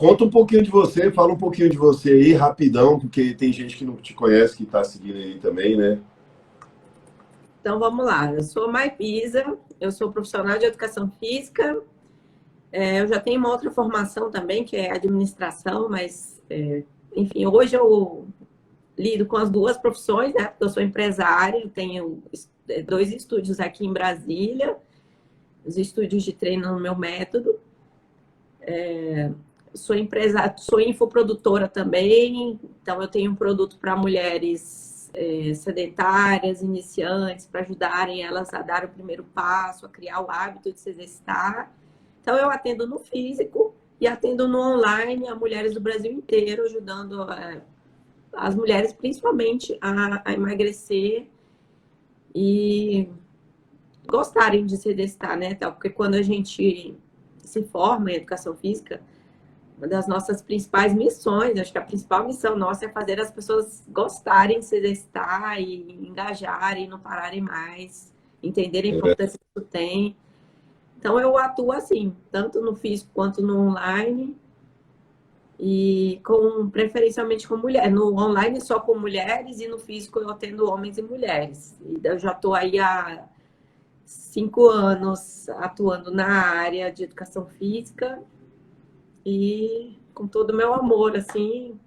Conta um pouquinho de você, fala um pouquinho de você aí, rapidão, porque tem gente que não te conhece, que está seguindo aí também, né? Então vamos lá, eu sou Maipisa, eu sou profissional de educação física, eu já tenho uma outra formação também, que é administração, mas, enfim, hoje eu lido com as duas profissões, né? Porque eu sou empresária, tenho 2 estúdios aqui em Brasília, os estúdios de treino no meu método. Sou empresária, sou infoprodutora também, então eu tenho um produto para mulheres sedentárias, iniciantes, para ajudarem elas a dar o primeiro passo, a criar o hábito de se exercitar. Então eu atendo no físico e atendo no online a mulheres do Brasil inteiro, ajudando as mulheres principalmente a emagrecer e gostarem de se exercitar, né? Porque quando a gente se forma em educação física, uma das nossas principais missões, acho que a principal missão nossa é fazer as pessoas gostarem de se exercitar e engajarem, não pararem mais, entenderem a importância que isso tem. Então, eu atuo assim, tanto no físico quanto no online, e preferencialmente com mulheres. No online só com mulheres e no físico eu atendo homens e mulheres. E eu já estou aí há 5 anos atuando na área de educação física e com todo o meu amor, assim.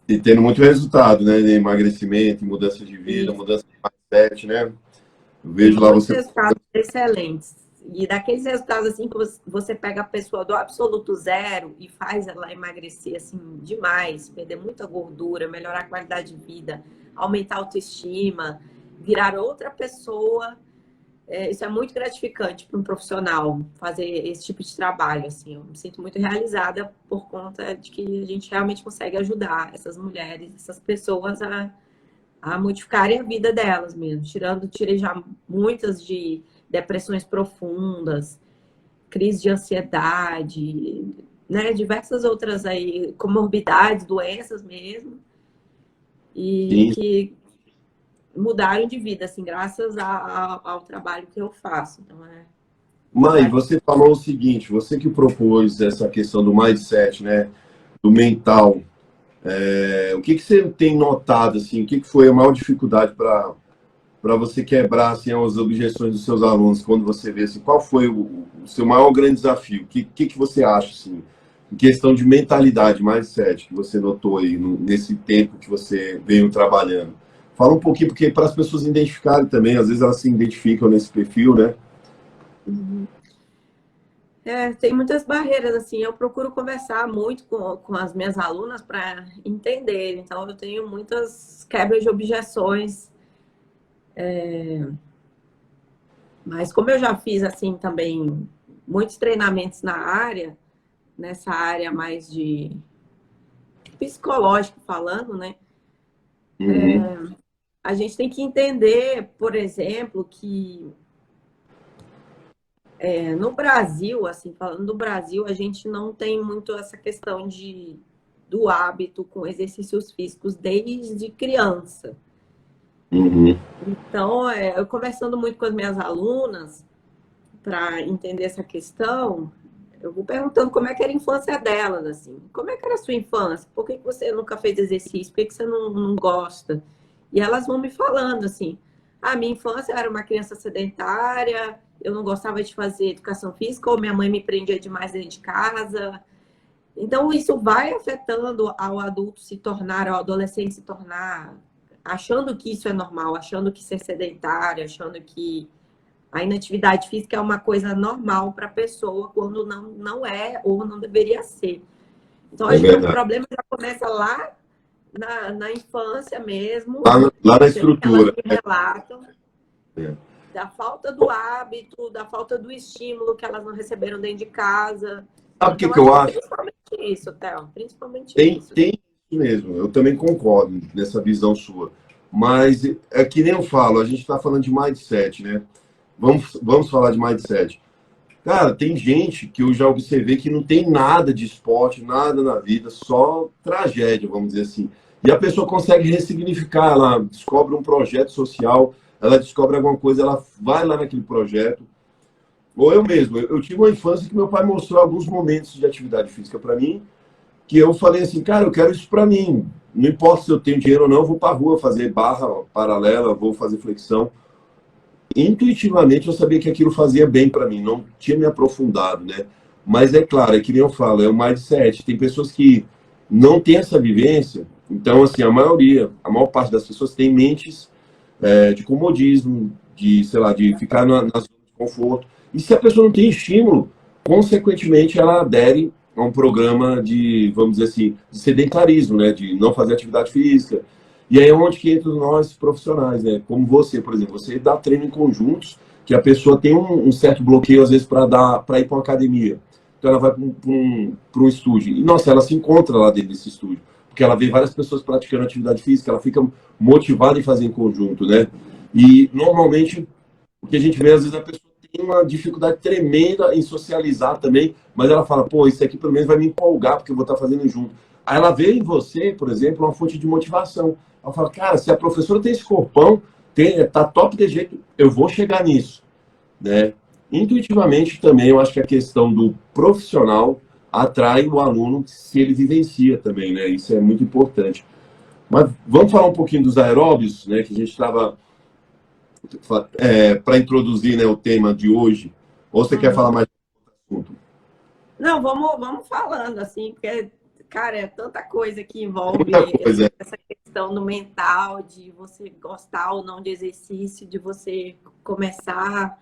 E tendo muito resultado, né? De emagrecimento, mudança de vida, mudança de mindset, né? Eu vejo lá Muitos você. resultados excelentes. E daqueles resultados assim que você pega a pessoa do absoluto zero e faz ela emagrecer assim demais, perder muita gordura, melhorar a qualidade de vida, aumentar a autoestima, virar outra pessoa. Isso é muito gratificante para um profissional fazer esse tipo de trabalho. Assim, eu me sinto muito realizada por conta de que a gente realmente consegue ajudar essas mulheres, essas pessoas a modificarem a vida delas mesmo, tirei já muitas de depressões profundas, crise de ansiedade, né, diversas outras aí, comorbidades, doenças mesmo, e Sim. que mudaram de vida, assim, graças ao trabalho que eu faço. Então, Mai, você falou o seguinte, você que propôs essa questão do mindset, né? Do mental. O que você tem notado, assim, o que foi a maior dificuldade para você quebrar assim, as objeções dos seus alunos, quando você vê assim, qual foi o seu maior grande desafio? O que você acha, assim, em questão de mentalidade, mindset, que você notou aí nesse tempo que você veio trabalhando? Fala um pouquinho, porque para as pessoas identificarem também, às vezes elas se identificam nesse perfil, né? tem muitas barreiras, assim, eu procuro conversar muito com as minhas alunas para entender, então eu tenho muitas quebras de objeções, mas como eu já fiz, assim, também muitos treinamentos na área, nessa área mais de psicológico falando, né? Uhum. A gente tem que entender, por exemplo, que no Brasil, assim, falando do Brasil, a gente não tem muito essa questão do hábito com exercícios físicos desde criança. Uhum. Então, eu conversando muito com as minhas alunas para entender essa questão, eu vou perguntando como é que era a infância delas, assim. Como é que era a sua infância? Por que você nunca fez exercício? Por que você não gosta? E elas vão me falando, assim, a minha infância era uma criança sedentária, eu não gostava de fazer educação física, ou minha mãe me prendia demais dentro de casa. Então, isso vai afetando ao adulto se tornar, ao adolescente se tornar, achando que isso é normal, achando que ser sedentário, achando que a inatividade física é uma coisa normal para a pessoa, quando não é ou não deveria ser. Então, É acho que o verdade. problema já começa lá na infância mesmo, Lá na pelo que elas estrutura. me relatam, É. da falta do hábito, da falta do estímulo que elas não receberam dentro de casa. Sabe o que Então, que eu acho que acho? principalmente isso, Théo, principalmente Tem, isso. tem isso mesmo, eu também concordo nessa visão sua. Mas é que nem eu falo, a gente está falando de mindset, né? Vamos falar de mindset. Cara, tem gente que eu já observei que não tem nada de esporte, nada na vida, só tragédia, vamos dizer assim. E a pessoa consegue ressignificar, ela descobre um projeto social, ela descobre alguma coisa, ela vai lá naquele projeto. ou eu mesmo. Eu tive uma infância que meu pai mostrou alguns momentos de atividade física para mim, que eu falei assim, cara, eu quero isso para mim. Não importa se eu tenho dinheiro ou não, eu vou para a rua fazer barra paralela, vou fazer flexão. Intuitivamente eu sabia que aquilo fazia bem para mim, não tinha me aprofundado, né? Mas é claro, é que nem eu falo, é o mindset. Tem pessoas que não têm essa vivência, então, assim, a maior parte das pessoas tem mentes de comodismo, de, sei lá, de ficar na zona de conforto. E se a pessoa não tem estímulo, consequentemente ela adere a um programa de, vamos dizer assim, de sedentarismo, né? De não fazer atividade física. E aí é onde que entram nós profissionais, né? Como você, por exemplo, você dá treino em conjuntos, que a pessoa tem um certo bloqueio, às vezes, para ir para uma academia. Então ela vai para um estúdio. E, nossa, ela se encontra lá dentro desse estúdio. Porque ela vê várias pessoas praticando atividade física, ela fica motivada em fazer em conjunto, né? E, normalmente, o que a gente vê, às vezes, a pessoa tem uma dificuldade tremenda em socializar também, mas ela fala, pô, isso aqui pelo menos vai me empolgar, porque eu vou estar fazendo junto. Aí ela vê em você, por exemplo, uma fonte de motivação. Ela fala, cara, se a professora tem esse corpão, tá top de jeito, eu vou chegar nisso, né? Intuitivamente também, eu acho que a questão do profissional atrai o aluno se ele vivencia também, né? Isso é muito importante. Mas vamos falar um pouquinho dos aeróbios, né? Que a gente estava para introduzir, né, o tema de hoje. Ou você quer falar mais do assunto? Não, vamos falando, assim, porque, cara, é tanta coisa que envolve Muita coisa. essa questão do mental, de você gostar ou não de exercício, de você começar.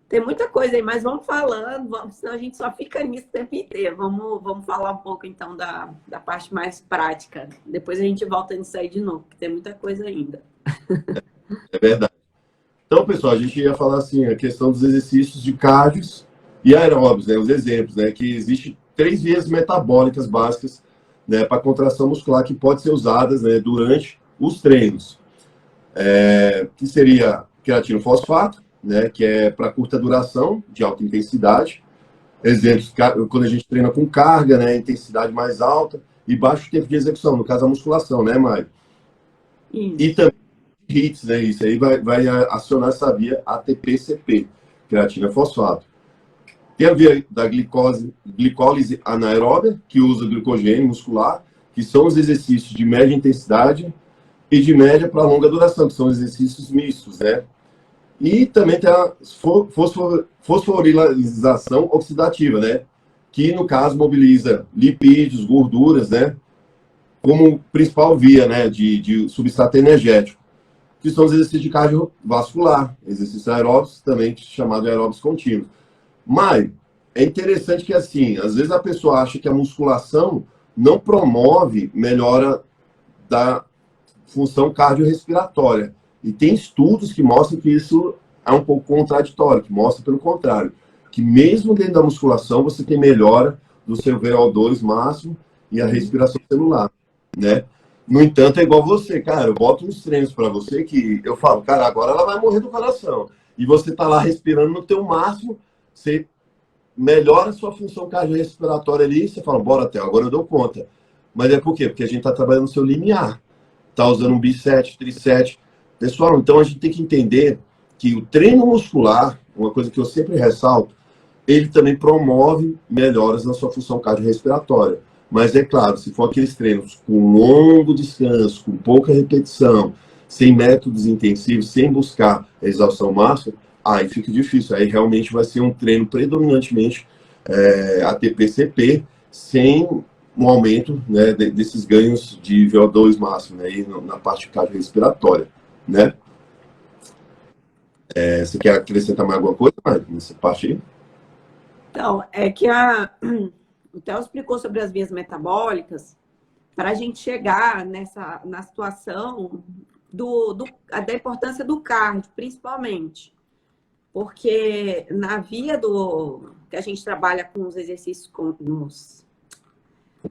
Tem muita coisa aí, mas vamos falando, senão a gente só fica nisso o tempo inteiro. Vamos falar um pouco, então, da parte mais prática. Depois a gente volta nisso aí de novo, porque tem muita coisa ainda. É verdade. Então, pessoal, a gente ia falar assim, a questão dos exercícios de cardios e aeróbios, né, os exemplos, né, que existem 3 vias metabólicas básicas, né, para contração muscular que pode ser usadas, né, durante os treinos. Que seria creatina fosfato, né, que é para curta duração, de alta intensidade. Exemplos, quando a gente treina com carga, né, intensidade mais alta e baixo tempo de execução, no caso a musculação, né, Mai? E também HIITs, né? Isso aí vai acionar essa via ATP-CP, creatina fosfato. Tem a via da glicólise anaeróbia, que usa glicogênio muscular, que são os exercícios de média intensidade e de média para longa duração, que são exercícios mistos, né? E também tem a fosforilização oxidativa, né? Que, no caso, mobiliza lipídios, gorduras, né? Como principal via, né? De substrato energético, que são os exercícios de cardiovascular, exercícios aeróbicos, também chamados aeróbicos contínuos. Mas é interessante que, assim, às vezes a pessoa acha que a musculação não promove melhora da função cardiorrespiratória. E tem estudos que mostram que isso é um pouco contraditório, que mostra pelo contrário, que mesmo dentro da musculação você tem melhora do seu VO2 máximo e a respiração celular, né? No entanto, é igual você, cara, eu boto uns treinos para você que eu falo, cara, agora ela vai morrer do coração. E você tá lá respirando no teu máximo, você melhora a sua função cardiorrespiratória ali, você fala, bora até, agora eu dou conta. Mas é por quê? Porque a gente tá trabalhando no seu limiar. Tá usando um biset, triset. Pessoal, então a gente tem que entender que o treino muscular, uma coisa que eu sempre ressalto, ele também promove melhoras na sua função cardiorrespiratória. Mas é claro, se for aqueles treinos com longo descanso, com pouca repetição, sem métodos intensivos, sem buscar a exaustão máxima, aí fica difícil. Aí realmente vai ser um treino predominantemente ATP-CP, sem um aumento, né, desses ganhos de VO2 máximo, né, na parte cardiorrespiratória, né? Você quer acrescentar mais alguma coisa, Mari, nessa parte aí? Então, é que o Theo explicou sobre as vias metabólicas para a gente chegar na situação da importância do cardio, principalmente. Porque na via que a gente trabalha com os exercícios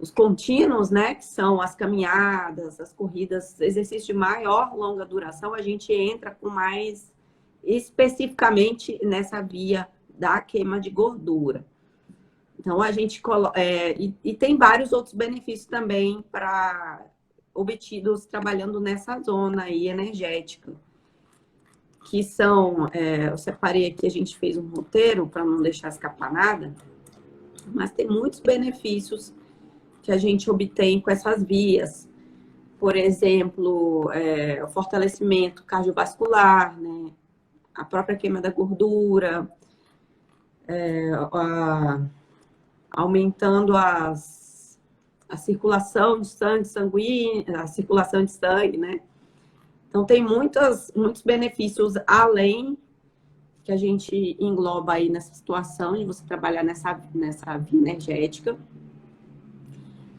os contínuos, né, que são as caminhadas, as corridas, exercícios de maior longa duração, a gente entra com mais especificamente nessa via da queima de gordura. Então, a gente e tem vários outros benefícios também obtidos trabalhando nessa zona aí energética. que são, eu separei aqui, a gente fez um roteiro para não deixar escapar nada, mas tem muitos benefícios que a gente obtém com essas vias. Por exemplo, o fortalecimento cardiovascular, né? A própria queima da gordura, aumentando a circulação de sangue sanguíneo, a circulação de sangue, né? Então, tem muitos benefícios além que a gente engloba aí nessa situação de você trabalhar nessa via energética.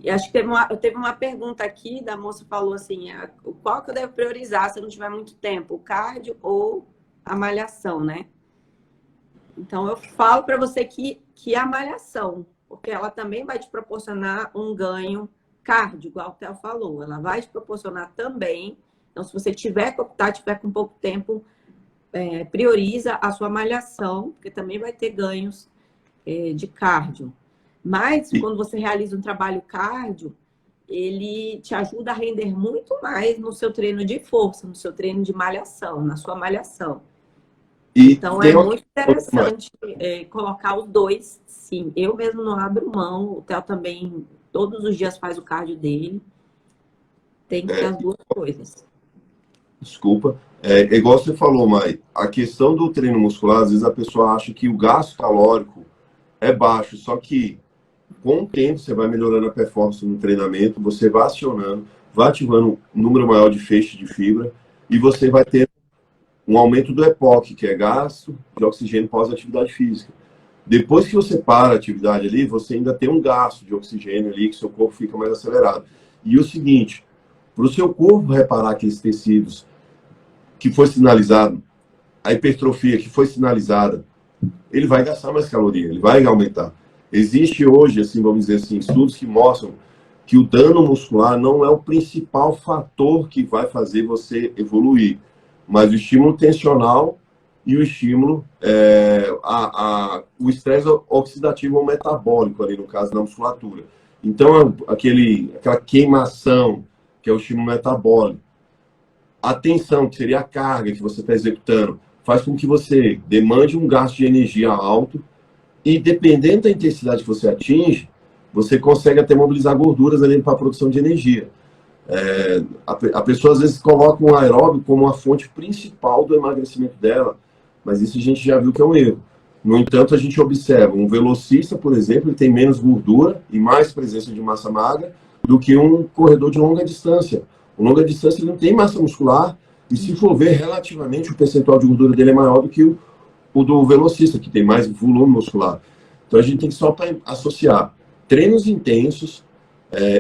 E acho que teve uma pergunta aqui, da moça falou assim, qual que eu devo priorizar se eu não tiver muito tempo, o cardio ou a malhação, né? Então, eu falo para você que a malhação, porque ela também vai te proporcionar um ganho cardio, igual o Theo falou, ela vai te proporcionar também. Então, se você tiver com pouco tempo, prioriza a sua malhação, porque também vai ter ganhos de cardio. Mas, quando você realiza um trabalho cardio, ele te ajuda a render muito mais no seu treino de força, no seu treino de malhação, na sua malhação. Então, é muito interessante colocar os dois, sim. Eu mesmo não abro mão, o Theo também, todos os dias faz o cardio dele. Tem que ter as duas coisas. Desculpa. É igual você falou, Mai, a questão do treino muscular, às vezes a pessoa acha que o gasto calórico é baixo, só que com o tempo você vai melhorando a performance no treinamento, você vai acionando, vai ativando um número maior de feixes de fibra e você vai ter um aumento do EPOC, que é gasto de oxigênio pós-atividade física. Depois que você para a atividade ali, você ainda tem um gasto de oxigênio ali, que seu corpo fica mais acelerado. E o seguinte, para o seu corpo reparar aqueles tecidos que foi sinalizado, a hipertrofia que foi sinalizada, ele vai gastar mais caloria, ele vai aumentar. Existe hoje, assim, vamos dizer assim, estudos que mostram que o dano muscular não é o principal fator que vai fazer você evoluir, mas o estímulo tensional e o estímulo, o estresse oxidativo ou metabólico ali, no caso da musculatura. Então, aquela queimação, que é o estímulo metabólico, a tensão, que seria a carga que você está executando, faz com que você demande um gasto de energia alto e, dependendo da intensidade que você atinge, você consegue até mobilizar gorduras ali para a produção de energia. A pessoa, às vezes, coloca um aeróbio como a fonte principal do emagrecimento dela, mas isso a gente já viu que é um erro. No entanto, a gente observa, um velocista, por exemplo, ele tem menos gordura e mais presença de massa magra do que um corredor de longa distância. O longa distância ele não tem massa muscular e, se for ver, relativamente o percentual de gordura dele é maior do que o do velocista, que tem mais volume muscular. Então a gente tem que só associar treinos intensos,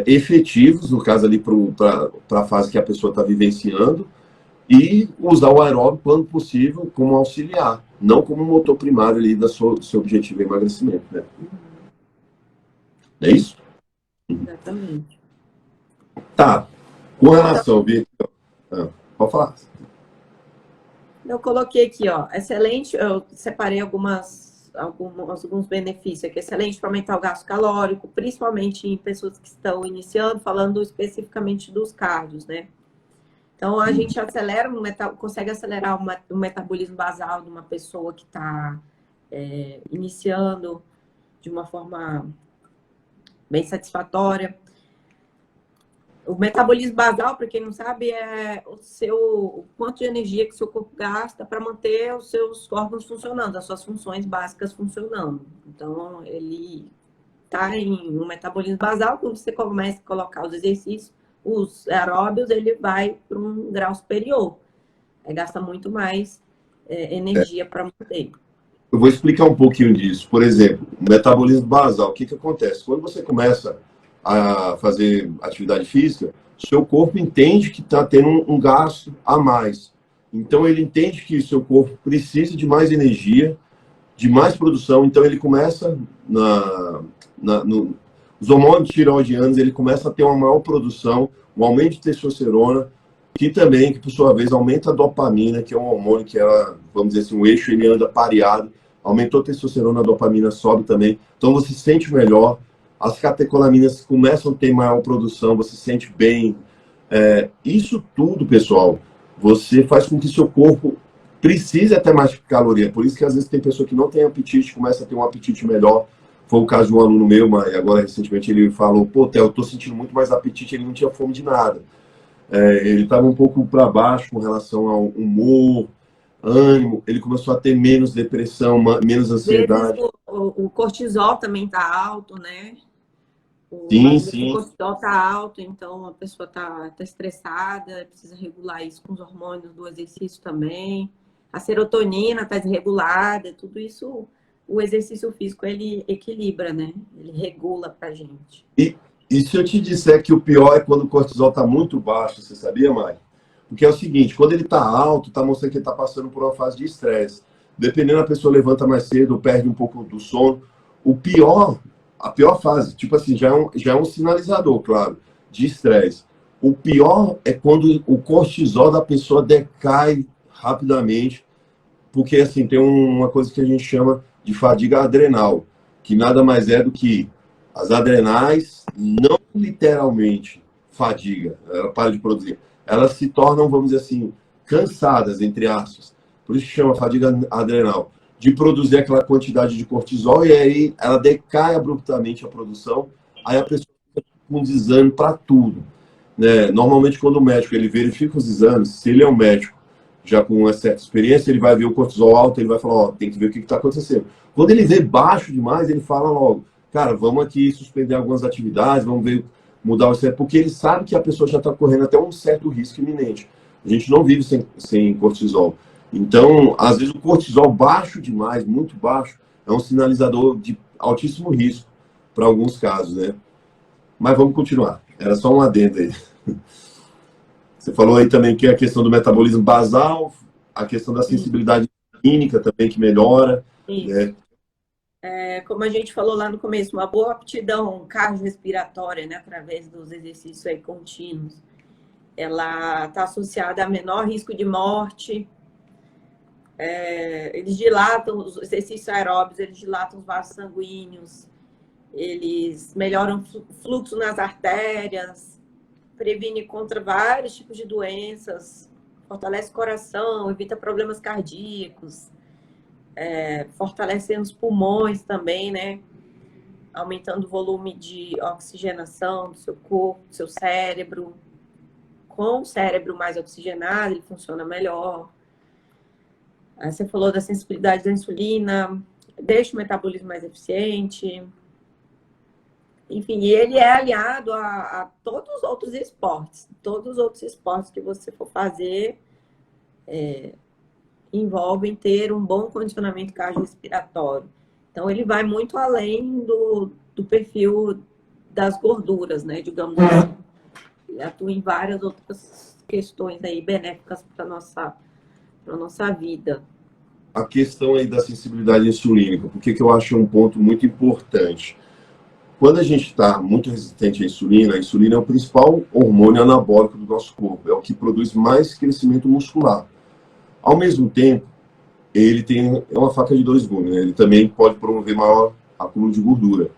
efetivos, no caso ali para a fase que a pessoa está vivenciando, e usar o aeróbio, quando possível, como auxiliar, não como motor primário ali do seu objetivo de emagrecimento. Né? É isso? Exatamente. Tá. Com relação, Vitor, pode falar. Eu coloquei aqui, ó, excelente, eu separei alguns benefícios aqui, excelente para aumentar o gasto calórico, principalmente em pessoas que estão iniciando, falando especificamente dos cardios, né? Então, a gente consegue acelerar o metabolismo basal de uma pessoa que está iniciando de uma forma bem satisfatória. O metabolismo basal, para quem não sabe, é o quanto de energia que o seu corpo gasta para manter os seus órgãos funcionando, as suas funções básicas funcionando. Então, ele está em um metabolismo basal. Quando você começa a colocar os exercícios, os aeróbios, ele vai para um grau superior. Gasta muito mais energia para manter. Eu vou explicar um pouquinho disso. Por exemplo, o metabolismo basal, o que acontece? Quando você começa a fazer atividade física, seu corpo entende que está tendo um gasto a mais. Então, ele entende que seu corpo precisa de mais energia, de mais produção. Então, ele começa, os hormônios tireoidianos, ele começa a ter uma maior produção, um aumento de testosterona, que por sua vez, aumenta a dopamina, que é um hormônio que ela, vamos dizer assim, o eixo ele anda pareado. Aumentou a testosterona, a dopamina sobe também. Então, você se sente melhor. As catecolaminas começam a ter maior produção, você se sente bem. Isso tudo, pessoal, você faz com que seu corpo precisa até mais caloria. Por isso que às vezes tem pessoa que não tem apetite, começa a ter um apetite melhor. Foi o caso de um aluno meu, mas agora recentemente ele falou, pô, Theo, eu tô sentindo muito mais apetite, ele não tinha fome de nada. Ele estava um pouco para baixo com relação ao humor, ânimo, ele começou a ter menos depressão, menos ansiedade. O cortisol também está alto, né? Sim. O cortisol está alto, então a pessoa está estressada, precisa regular isso com os hormônios do exercício também. A serotonina está desregulada, tudo isso o exercício físico ele equilibra, né? Ele regula pra gente. E se eu te disser que o pior é quando o cortisol está muito baixo, você sabia, Mai? Porque é o seguinte, quando ele está alto, está mostrando que ele está passando por uma fase de estresse. Dependendo, a pessoa levanta mais cedo, perde um pouco do sono. A pior fase, tipo assim, já é um sinalizador, claro, de estresse. O pior é quando o cortisol da pessoa decai rapidamente, porque assim, tem uma coisa que a gente chama de fadiga adrenal, que nada mais é do que as adrenais, não literalmente fadiga, ela para de produzir. Elas se tornam, vamos dizer assim, cansadas, entre aspas. Por isso que chama fadiga adrenal. De produzir aquela quantidade de cortisol e aí ela decai abruptamente a produção, aí a pessoa fica com desânimo para tudo. Né? Normalmente, quando o médico ele verifica os exames, se ele é um médico já com uma certa experiência, ele vai ver o cortisol alto, ele vai falar, ó, tem que ver o que está acontecendo. Quando ele vê baixo demais, ele fala logo, cara, vamos aqui suspender algumas atividades, vamos ver, mudar o certo, porque ele sabe que a pessoa já está correndo até um certo risco iminente. A gente não vive sem cortisol. Então, às vezes o cortisol baixo demais, muito baixo, é um sinalizador de altíssimo risco para alguns casos, né? Mas vamos continuar. Era só um adendo aí. Você falou aí também que a questão do metabolismo basal, a questão da sensibilidade clínica também que melhora. Né? Como a gente falou lá no começo, uma boa aptidão cardiorrespiratória, né, através dos exercícios aí contínuos, ela está associada a menor risco de morte. Eles dilatam, os exercícios aeróbicos, eles dilatam os vasos sanguíneos, eles melhoram o fluxo nas artérias, previne contra vários tipos de doenças, fortalece o coração, evita problemas cardíacos, fortalecendo os pulmões também, né? Aumentando o volume de oxigenação do seu corpo, do seu cérebro. Com o cérebro mais oxigenado, ele funciona melhor. Aí você falou da sensibilidade da insulina, deixa o metabolismo mais eficiente. Enfim, ele é aliado a todos os outros esportes. Todos os outros esportes que você for fazer envolvem ter um bom condicionamento cardiorrespiratório. Então, ele vai muito além do perfil das gorduras, né? Digamos assim. Ele atua em várias outras questões aí benéficas para a nossa vida. A questão aí da sensibilidade insulínica, porque que eu acho um ponto muito importante. Quando a gente está muito resistente à insulina, a insulina é o principal hormônio anabólico do nosso corpo, é o que produz mais crescimento muscular. Ao mesmo tempo, ele é uma faca de dois gumes, né? Ele também pode promover maior acúmulo de gordura.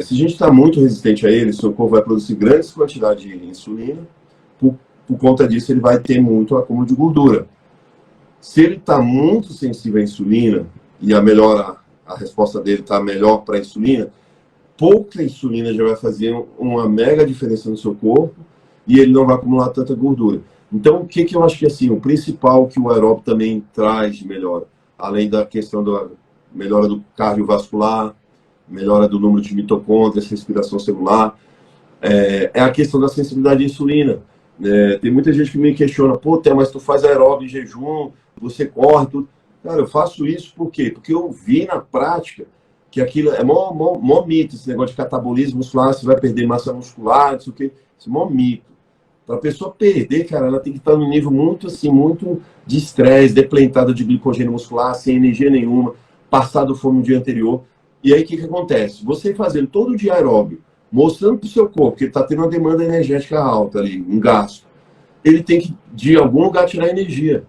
Se a gente está muito resistente a ele, seu corpo vai produzir grandes quantidades de insulina, por conta disso ele vai ter muito acúmulo de gordura. Se ele está muito sensível à insulina, e a resposta dele está melhor para a insulina, pouca insulina já vai fazer uma mega diferença no seu corpo e ele não vai acumular tanta gordura. Então, o que eu acho que assim, o principal que o aeróbico também traz de melhora, além da questão da melhora do cardiovascular, melhora do número de mitocôndrias, respiração celular, é a questão da sensibilidade à insulina. Tem muita gente que me questiona, pô, Theo, mas tu faz aeróbico em jejum, você corre, tudo. Cara, eu faço isso por quê? Porque eu vi na prática que aquilo é mó mito, esse negócio de catabolismo muscular, você vai perder massa muscular, não sei o quê. Isso é mó mito. Para a pessoa perder, cara, ela tem que estar num nível muito, assim, muito de estresse, depletada de glicogênio muscular, sem energia nenhuma, passado fome no dia anterior. E aí, o que acontece? Você fazendo todo dia aeróbio, mostrando para o seu corpo que ele está tendo uma demanda energética alta ali, um gasto, ele tem que, de algum lugar, tirar energia.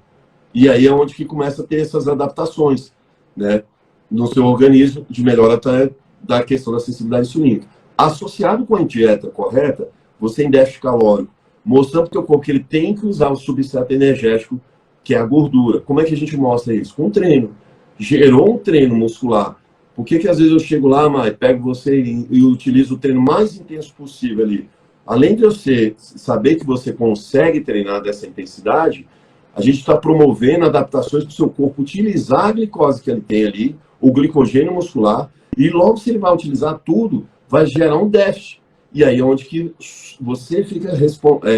E aí é onde que começa a ter essas adaptações, né? No seu organismo, de melhora até da questão da sensibilidade insulínica. Associado com a dieta correta, você em déficit calórico, mostrando para o teu corpo que ele tem que usar o substrato energético que é a gordura. Como é que a gente mostra isso? Com treino. Gerou um treino muscular. Por que às vezes eu chego lá, Mai, pego você e utilizo o treino mais intenso possível ali? Além de você saber que você consegue treinar dessa intensidade, a gente está promovendo adaptações para o seu corpo utilizar a glicose que ele tem ali, o glicogênio muscular, e logo se ele vai utilizar tudo, vai gerar um déficit. E aí é onde que você fica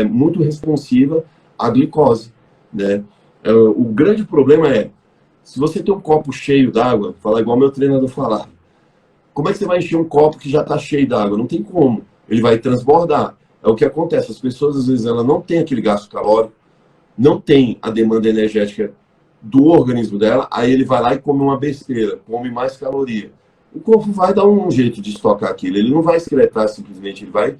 muito responsiva à glicose, né? O grande problema é, se você tem um copo cheio d'água, falar igual meu treinador falava, como é que você vai encher um copo que já está cheio d'água? Não tem como. Ele vai transbordar. É o que acontece. As pessoas, às vezes, ela não tem aquele gasto calórico, não tem a demanda energética do organismo dela, aí ele vai lá e come uma besteira, come mais caloria. O corpo vai dar um jeito de estocar aquilo. Ele não vai excretar simplesmente, ele vai,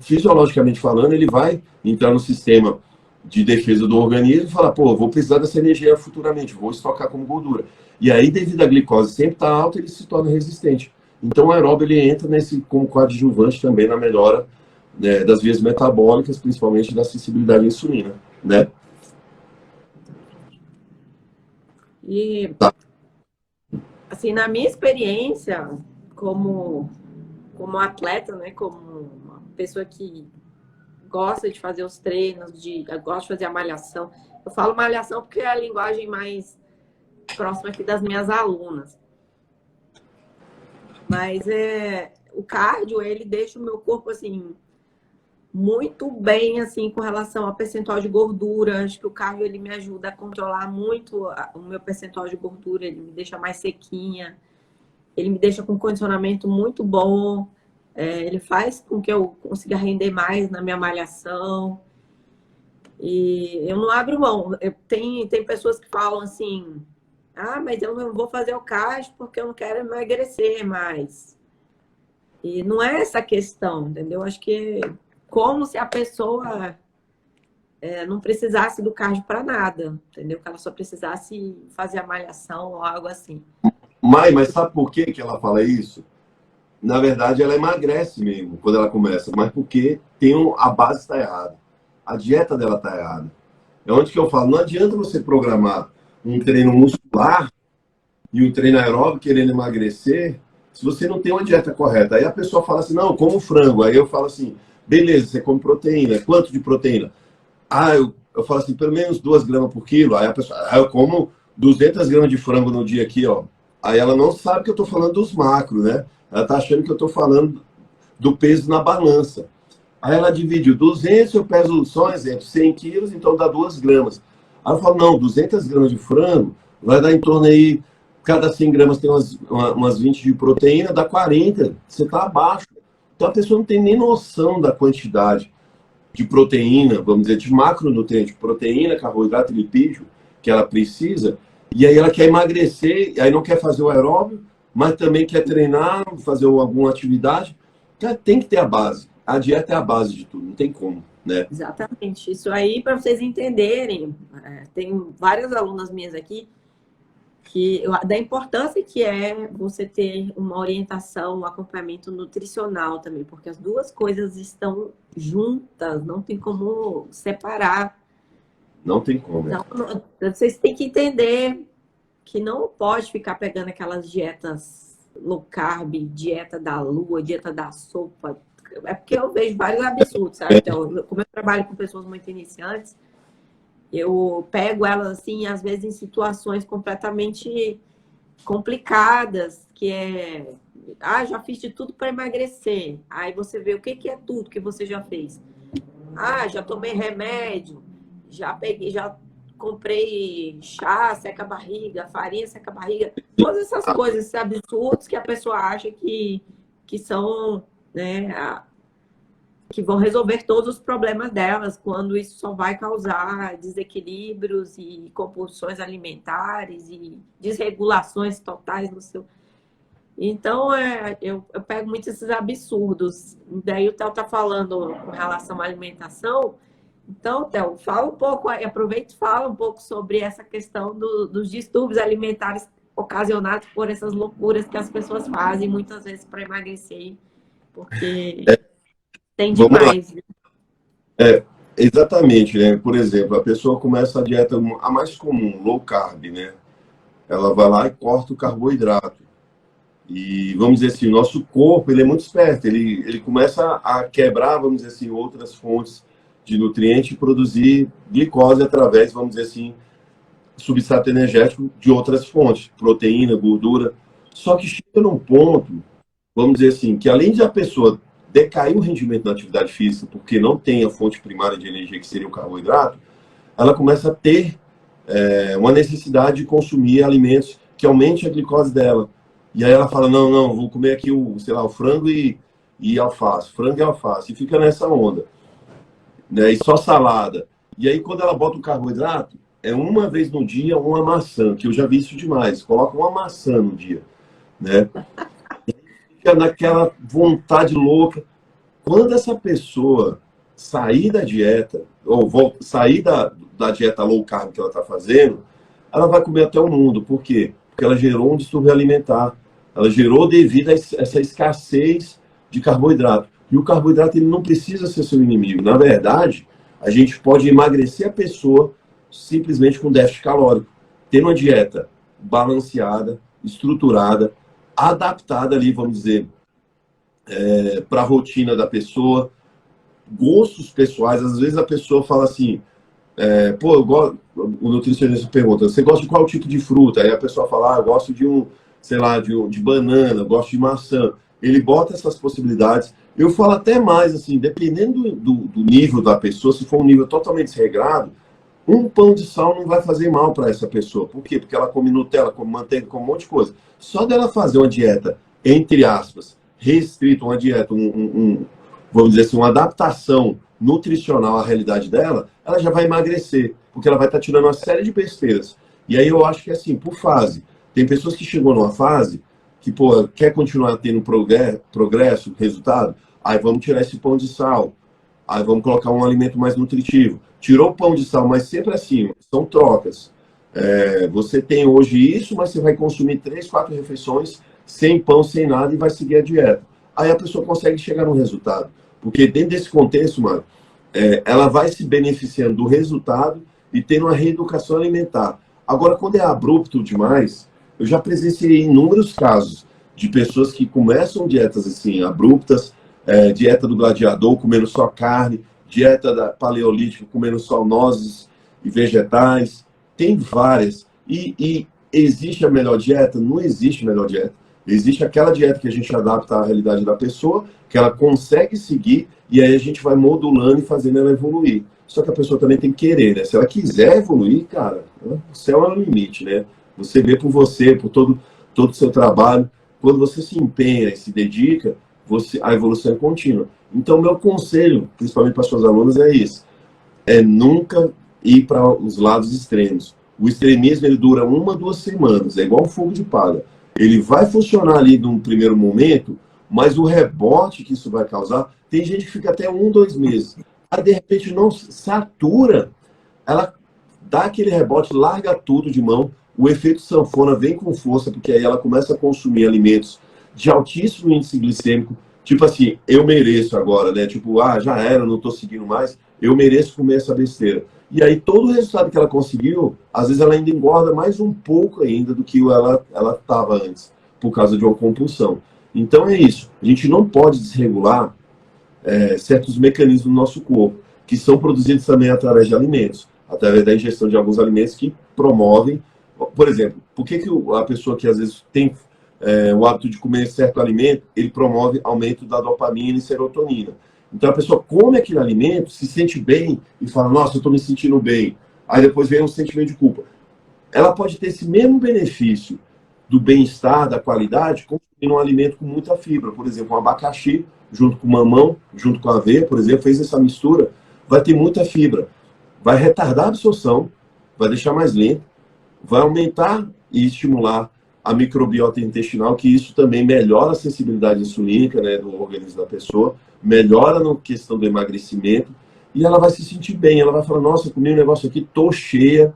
fisiologicamente falando, ele vai entrar no sistema de defesa do organismo e falar, pô, vou precisar dessa energia futuramente, vou estocar como gordura. E aí, devido à glicose sempre estar alta, ele se torna resistente. Então, o aeróbio ele entra como coadjuvante também na melhora, né, das vias metabólicas, principalmente da sensibilidade à insulina, né? E, Tá. assim, na minha experiência como atleta, né, como uma pessoa que gosta de fazer os treinos, gosta de fazer a malhação. Eu falo malhação porque é a linguagem mais próxima aqui das minhas alunas. Mas o cardio, ele deixa o meu corpo, assim, muito bem, assim, com relação ao percentual de gordura. Acho que o cardio, ele me ajuda a controlar muito o meu percentual de gordura. Ele me deixa mais sequinha. Ele me deixa com um condicionamento muito bom. Ele faz com que eu consiga render mais na minha malhação. E eu não abro mão. Tem pessoas que falam assim, mas eu não vou fazer o cardio porque eu não quero emagrecer mais. E não é essa a questão, entendeu? Acho que é como se a pessoa não precisasse do cardio para nada, entendeu? Que ela só precisasse fazer a malhação ou algo assim. Mas sabe por que ela fala isso? Na verdade, ela emagrece mesmo quando ela começa, mas porque a base está errada. A dieta dela está errada. É onde que eu falo, não adianta você programar um treino muscular e um treino aeróbico querendo emagrecer se você não tem uma dieta correta. Aí a pessoa fala assim, não, eu como frango. Aí eu falo assim, beleza, você come proteína. Quanto de proteína? Eu falo assim, pelo menos 2 gramas por quilo. Aí a pessoa, eu como 200 gramas de frango no dia aqui, ó. Aí ela não sabe que eu tô falando dos macros, né? Ela tá achando que eu tô falando do peso na balança. Aí ela divide 200, eu peso, só um exemplo, 100 quilos, então dá 2 gramas. Aí eu falo, não, 200 gramas de frango vai dar em torno aí, cada 100 gramas tem umas 20 de proteína, dá 40, você tá abaixo. Então a pessoa não tem nem noção da quantidade de proteína, vamos dizer, de macronutrientes, proteína, carboidrato e lipídio que ela precisa, e aí ela quer emagrecer, aí não quer fazer o aeróbio, mas também quer treinar, fazer alguma atividade. Tem que ter a base. A dieta é a base de tudo, não tem como, né? Exatamente. Isso aí, para vocês entenderem, tem várias alunas minhas aqui da importância que é você ter uma orientação, um acompanhamento nutricional também, porque as duas coisas estão juntas, não tem como separar. Não tem como. Então, vocês têm que entender que não pode ficar pegando aquelas dietas low carb, dieta da lua, dieta da sopa. É porque eu vejo vários absurdos, sabe? Então, como eu trabalho com pessoas muito iniciantes, eu pego elas, assim, às vezes em situações completamente complicadas, que já fiz de tudo para emagrecer. Aí você vê o que é tudo que você já fez. Já tomei remédio, já comprei chá, seca a barriga, farinha, seca a barriga. Todas essas coisas, esses absurdos que a pessoa acha que são, né, que vão resolver todos os problemas delas, quando isso só vai causar desequilíbrios e compulsões alimentares e desregulações totais no seu... Então, eu pego muito esses absurdos. Daí o Theo tá falando com relação à alimentação. Então, Theo, fala um pouco, aproveita e fala um pouco sobre essa questão dos distúrbios alimentares ocasionados por essas loucuras que as pessoas fazem muitas vezes para emagrecer, porque tem demais. Exatamente, né? Por exemplo, a pessoa começa a dieta, a mais comum, low carb, né? Ela vai lá e corta o carboidrato. E, vamos dizer assim, o nosso corpo, ele é muito esperto, ele começa a quebrar, vamos dizer assim, outras fontes de nutrientes e produzir glicose através, vamos dizer assim, substrato energético de outras fontes, proteína, gordura. Só que chega num ponto, vamos dizer assim, que além de a pessoa decair o rendimento na atividade física, porque não tem a fonte primária de energia, que seria o carboidrato, ela começa a ter uma necessidade de consumir alimentos que aumente a glicose dela. E aí ela fala, não, não, vou comer aqui o, sei lá, o frango e alface, frango e alface, e fica nessa onda, né? E só salada. E aí quando ela bota o carboidrato, é uma vez no dia uma maçã, que eu já vi isso demais, coloca uma maçã no dia, né? Fica naquela vontade louca. Quando essa pessoa sair da dieta, ou sair da dieta low carb que ela está fazendo, ela vai comer até o mundo. Por quê? Porque ela gerou um distúrbio alimentar. Ela gerou devido a essa escassez de carboidrato. E o carboidrato ele não precisa ser seu inimigo. Na verdade, a gente pode emagrecer a pessoa simplesmente com déficit calórico. Tendo uma dieta balanceada, estruturada, adaptada ali, vamos dizer, para a rotina da pessoa, gostos pessoais. Às vezes a pessoa fala assim, pô, o nutricionista pergunta, você gosta de qual tipo de fruta? Aí a pessoa fala, eu gosto de sei lá, de banana, eu gosto de maçã. Ele bota essas possibilidades. Eu falo até mais, assim, dependendo do nível da pessoa, se for um nível totalmente desregrado, um pão de sal não vai fazer mal para essa pessoa. Por quê? Porque ela come Nutella, come manteiga, come um monte de coisa. Só dela fazer uma dieta, entre aspas, restrita, uma dieta, vamos dizer assim, uma adaptação nutricional à realidade dela, ela já vai emagrecer, porque ela vai estar tirando uma série de besteiras. E aí eu acho que assim, por fase. Tem pessoas que chegou numa fase que, pô, quer continuar tendo progresso, resultado, aí vamos tirar esse pão de sal, aí vamos colocar um alimento mais nutritivo. Tirou o pão de sal, mas sempre assim, são trocas. Você tem hoje isso, mas você vai consumir 3, 4 refeições sem pão, sem nada, e vai seguir a dieta. Aí a pessoa consegue chegar no resultado. Porque dentro desse contexto, mano, ela vai se beneficiando do resultado e tendo uma reeducação alimentar. Agora, quando é abrupto demais, eu já presenciei inúmeros casos de pessoas que começam dietas assim, abruptas, dieta do gladiador, comendo só carne, dieta da paleolítica, comendo só nozes e vegetais. Tem várias. E existe a melhor dieta? Não existe melhor dieta. Existe aquela dieta que a gente adapta à realidade da pessoa, que ela consegue seguir, e aí a gente vai modulando e fazendo ela evoluir. Só que a pessoa também tem que querer, né? Se ela quiser evoluir, cara, o céu é o limite, né? Você vê por você, por todo o seu trabalho. Quando você se empenha e se dedica, a evolução é contínua. Então, meu conselho, principalmente para as suas alunas, é isso. Nunca ir para os lados extremos. O extremismo, ele dura 1, 2 semanas. É igual um fogo de palha. Ele vai funcionar ali num primeiro momento, mas o rebote que isso vai causar, tem gente que fica até 1, 2 meses. Aí, de repente, não satura, ela dá aquele rebote, larga tudo de mão, o efeito sanfona vem com força, porque aí ela começa a consumir alimentos de altíssimo índice glicêmico, tipo assim, eu mereço agora, né? Tipo, já era, não tô seguindo mais, eu mereço comer essa besteira. E aí todo o resultado que ela conseguiu, às vezes ela ainda engorda mais um pouco ainda do que ela estava antes, por causa de uma compulsão. Então é isso, a gente não pode desregular certos mecanismos do nosso corpo, que são produzidos também através de alimentos, através da ingestão de alguns alimentos que promovem, por exemplo, por que a pessoa que às vezes tem o hábito de comer certo alimento, ele promove aumento da dopamina e serotonina. Então a pessoa come aquele alimento, se sente bem e fala, nossa, eu estou me sentindo bem. Aí depois vem um sentimento de culpa. Ela pode ter esse mesmo benefício do bem-estar, da qualidade, consumindo um alimento com muita fibra. Por exemplo, um abacaxi, junto com mamão, junto com aveia, por exemplo, fez essa mistura, vai ter muita fibra. Vai retardar a absorção, vai deixar mais lento, vai aumentar e estimular a microbiota intestinal, que isso também melhora a sensibilidade insulínica, né, do organismo da pessoa, melhora na questão do emagrecimento, e ela vai se sentir bem, ela vai falar, nossa, eu comi um negócio aqui, tô cheia,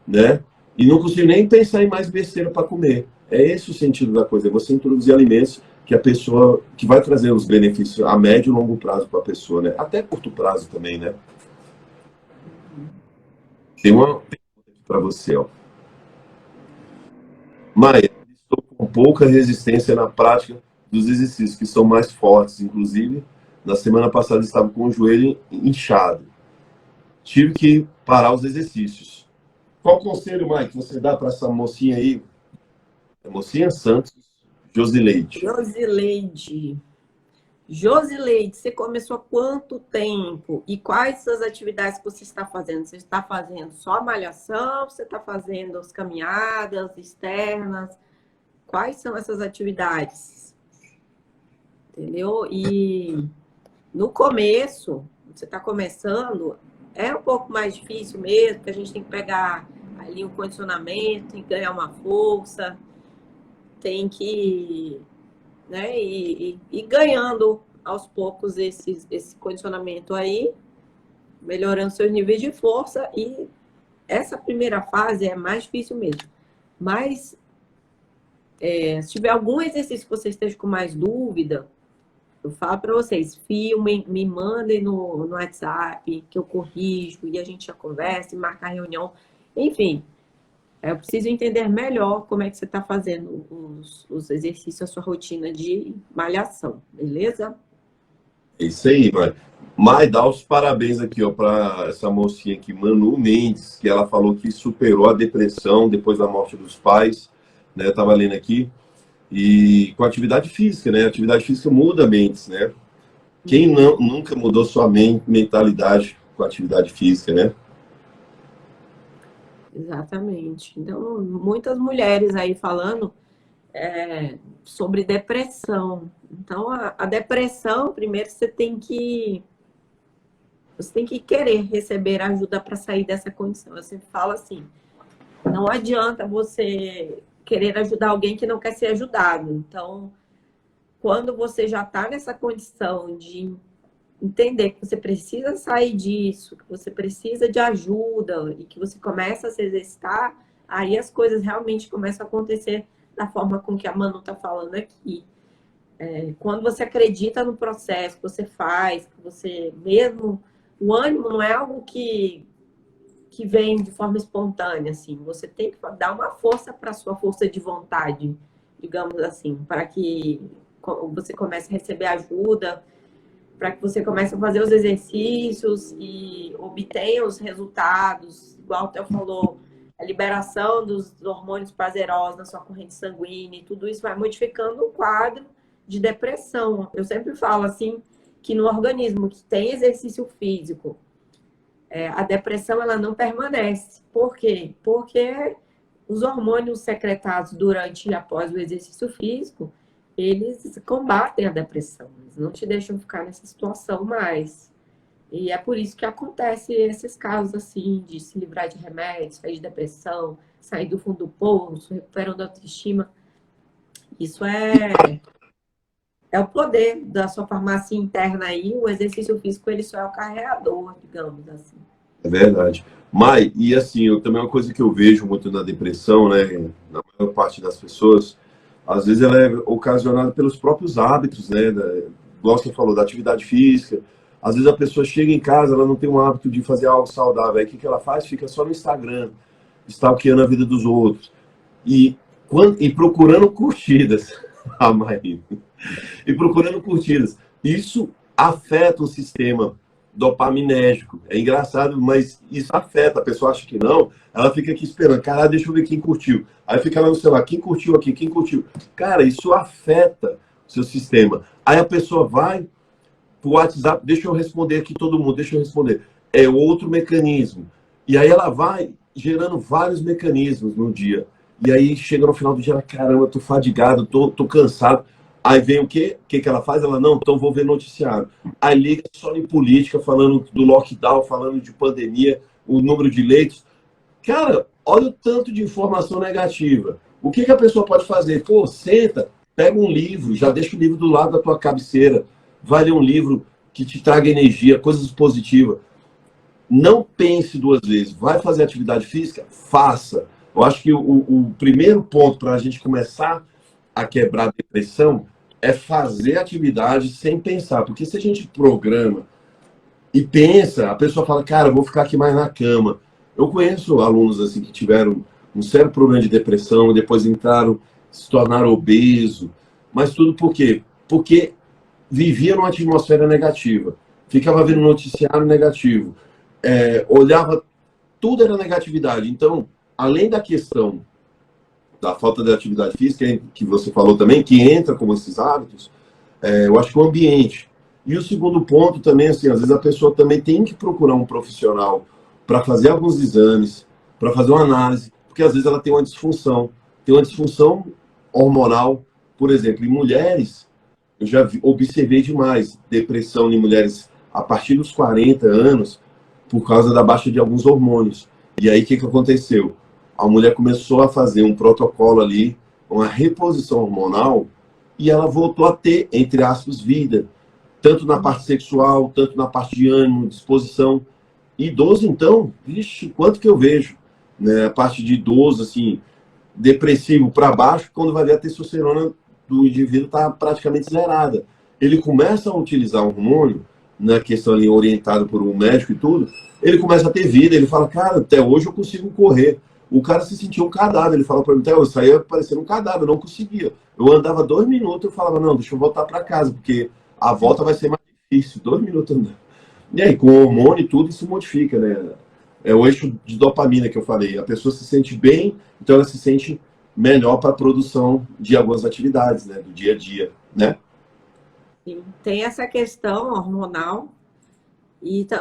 né, e não consigo nem pensar em mais besteira para comer. É esse o sentido da coisa, é você introduzir alimentos que a pessoa, que vai trazer os benefícios a médio e longo prazo para a pessoa, né, até curto prazo também, né. Tem uma pergunta aqui para você, ó. Maia, estou com pouca resistência na prática dos exercícios, que são mais fortes. Inclusive, na semana passada estava com o joelho inchado. Tive que parar os exercícios. Qual conselho, Maia, que você dá para essa mocinha aí? A mocinha Santos Josileide. Josileide, você começou há quanto tempo? E quais as atividades que você está fazendo? Você está fazendo só a malhação? Você está fazendo as caminhadas externas? Quais são essas atividades? Entendeu? E no começo, você está começando, é um pouco mais difícil mesmo, porque a gente tem que pegar ali um condicionamento, tem que ganhar uma força, tem que, né, ir ganhando aos poucos esse condicionamento aí, melhorando seus níveis de força, e essa primeira fase é mais difícil mesmo. Mas se tiver algum exercício que você esteja com mais dúvida, eu falo para vocês, filmem, me mandem no WhatsApp, que eu corrijo, e a gente já conversa, e marca a reunião. Enfim, eu preciso entender melhor como é que você está fazendo os exercícios, a sua rotina de malhação, beleza? É isso aí, Mai. Mai, dá os parabéns aqui, ó, para essa mocinha aqui, Manu Mendes, que ela falou que superou a depressão depois da morte dos pais, né? Eu tava lendo aqui. E com atividade física, né? Atividade física muda mentes, né? Quem nunca mudou sua mentalidade com atividade física, né? Exatamente. Então, muitas mulheres aí falando sobre depressão. Então, a depressão, primeiro você tem que querer receber ajuda para sair dessa condição. Eu sempre falo assim, não adianta você querer ajudar alguém que não quer ser ajudado. Então, quando você já está nessa condição de entender que você precisa sair disso, que você precisa de ajuda e que você começa a se exercitar, aí as coisas realmente começam a acontecer da forma com que a Manu está falando aqui. Quando você acredita no processo que você faz, que você mesmo... O ânimo não é algo que vem de forma espontânea, assim. Você tem que dar uma força para a sua força de vontade, digamos assim, para que você comece a receber ajuda, para que você comece a fazer os exercícios e obtenha os resultados, igual o Theo falou, a liberação dos hormônios prazerosos na sua corrente sanguínea, e tudo isso vai modificando o quadro de depressão. Eu sempre falo assim, que no organismo que tem exercício físico, a depressão ela não permanece. Por quê? Porque os hormônios secretados durante e após o exercício físico, eles combatem a depressão, eles não te deixam ficar nessa situação mais. E é por isso que acontece esses casos assim, de se livrar de remédios, sair de depressão, sair do fundo do poço, recuperando a autoestima. Isso é o poder da sua farmácia interna aí, o exercício físico ele só é o carreador, digamos assim. É verdade. Mai, e assim, também uma coisa que eu vejo muito na depressão, né, na maior parte das pessoas, às vezes ela é ocasionada pelos próprios hábitos, né, igual você falou, da atividade física. Às vezes a pessoa chega em casa, ela não tem um hábito de fazer algo saudável, aí o que ela faz? Fica só no Instagram, stalkeando a vida dos outros. E procurando curtidas. A Maíra. E procurando curtidas. Isso afeta o sistema dopaminérgico. É engraçado, mas isso afeta. A pessoa acha que não, ela fica aqui esperando. Caralho, deixa eu ver quem curtiu. Aí fica lá no celular, quem curtiu aqui, quem curtiu. Cara, isso afeta o seu sistema. Aí a pessoa vai pro WhatsApp, deixa eu responder aqui todo mundo, deixa eu responder. É outro mecanismo. E aí ela vai gerando vários mecanismos no dia. E aí chega no final do dia, ela, caramba, tô fadigado, tô cansado. Aí vem o quê? O que ela faz? Ela, não, então vou ver noticiário. Aí liga só em política, falando do lockdown, falando de pandemia, o número de leitos. Cara, olha o tanto de informação negativa. O que a pessoa pode fazer? Pô, senta, pega um livro, já deixa o livro do lado da tua cabeceira, vai ler um livro que te traga energia, coisas positivas. Não pense duas vezes. Vai fazer atividade física? Faça. Eu acho que o primeiro ponto para a gente começar a quebrar a depressão é fazer atividade sem pensar. Porque se a gente programa e pensa, a pessoa fala, cara, eu vou ficar aqui mais na cama. Eu conheço alunos assim que tiveram um sério problema de depressão, depois entraram, se tornaram obesos, mas tudo por quê? Porque vivia numa atmosfera negativa, ficava vendo noticiário negativo, olhava, tudo era negatividade. Então, além da questão da falta de atividade física, que você falou também, que entra como esses hábitos, eu acho que o ambiente. E o segundo ponto também, assim, às vezes a pessoa também tem que procurar um profissional para fazer alguns exames, para fazer uma análise, porque às vezes ela tem uma disfunção hormonal, por exemplo, em mulheres, eu já observei demais depressão em mulheres a partir dos 40 anos, por causa da baixa de alguns hormônios. E aí, o que aconteceu? A mulher começou a fazer um protocolo ali, uma reposição hormonal, e ela voltou a ter, entre aspas, vida, tanto na parte sexual, tanto na parte de ânimo, disposição. Idoso, então, vixe, quanto que eu vejo, né? A parte de idoso, assim, depressivo para baixo, quando vai ver a testosterona do indivíduo está praticamente zerada. Ele começa a utilizar o hormônio, na questão ali orientado por um médico e tudo, ele começa a ter vida, ele fala, cara, até hoje eu consigo correr. O cara se sentia um cadáver, ele fala para mim, até eu saía parecendo um cadáver, eu não conseguia. Eu andava 2 minutos, eu falava, não, deixa eu voltar para casa, porque a volta vai ser mais difícil, 2 minutos andando. E aí, com o hormônio e tudo, isso modifica, né? É o eixo de dopamina que eu falei. A pessoa se sente bem, então ela se sente melhor para a produção de algumas atividades, né? Do dia a dia, né? Sim, tem essa questão hormonal,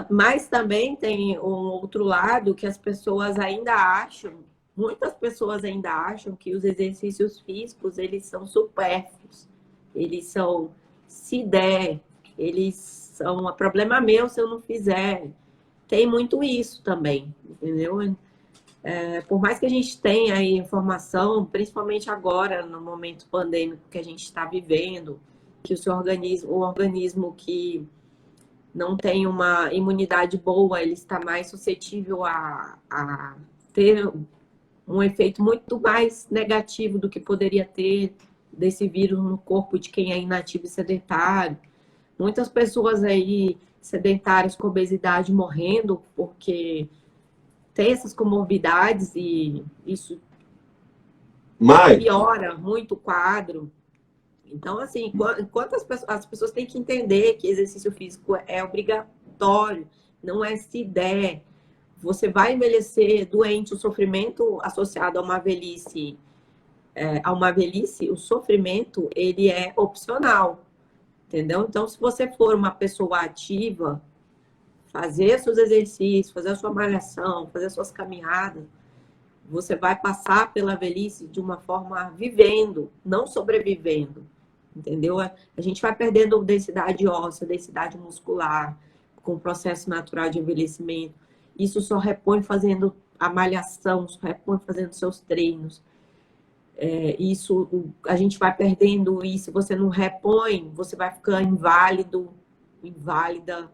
mas também tem um outro lado que as pessoas ainda acham, muitas pessoas ainda acham que os exercícios físicos, eles são supérfluos. Eles são, se der, eles são, problema meu se eu não fizer. Tem muito isso também, entendeu? Por mais que a gente tenha aí informação, principalmente agora, no momento pandêmico que a gente está vivendo, que o organismo que não tem uma imunidade boa, ele está mais suscetível a ter um efeito muito mais negativo do que poderia ter desse vírus no corpo de quem é inativo e sedentário. Muitas pessoas aí sedentárias com obesidade morrendo porque tem essas comorbidades e isso piora muito o quadro. Então, assim, enquanto as pessoas têm que entender que exercício físico é obrigatório, não é se der. Você vai envelhecer doente, o sofrimento associado a uma velhice, o sofrimento, ele é opcional, entendeu? Então, se você for uma pessoa ativa, fazer seus exercícios, fazer a sua malhação, fazer as suas caminhadas, você vai passar pela velhice de uma forma vivendo, não sobrevivendo, entendeu? A gente vai perdendo densidade óssea, densidade muscular, com o processo natural de envelhecimento. Isso só repõe fazendo a malhação, só repõe fazendo seus treinos. A gente vai perdendo isso, se você não repõe, você vai ficando inválido, inválida.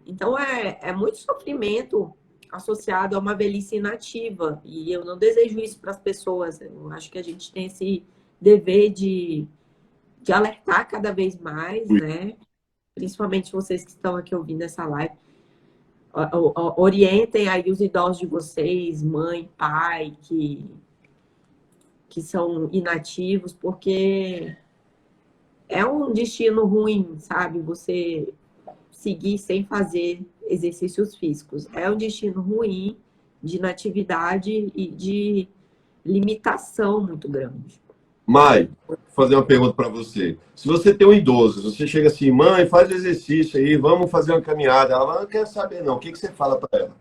Então, é muito sofrimento associado a uma velhice inativa. E eu não desejo isso para as pessoas. Eu acho que a gente tem esse dever de alertar cada vez mais, né? Principalmente vocês que estão aqui ouvindo essa live. Orientem aí os idosos de vocês, mãe, pai, que são inativos, porque é um destino ruim, sabe? Você seguir sem fazer exercícios físicos. É um destino ruim de inatividade e de limitação muito grande. Mai, vou fazer uma pergunta para você. Se você tem um idoso, você chega assim, mãe, faz exercício aí, vamos fazer uma caminhada. Ela não quer saber, não. O que você fala para ela?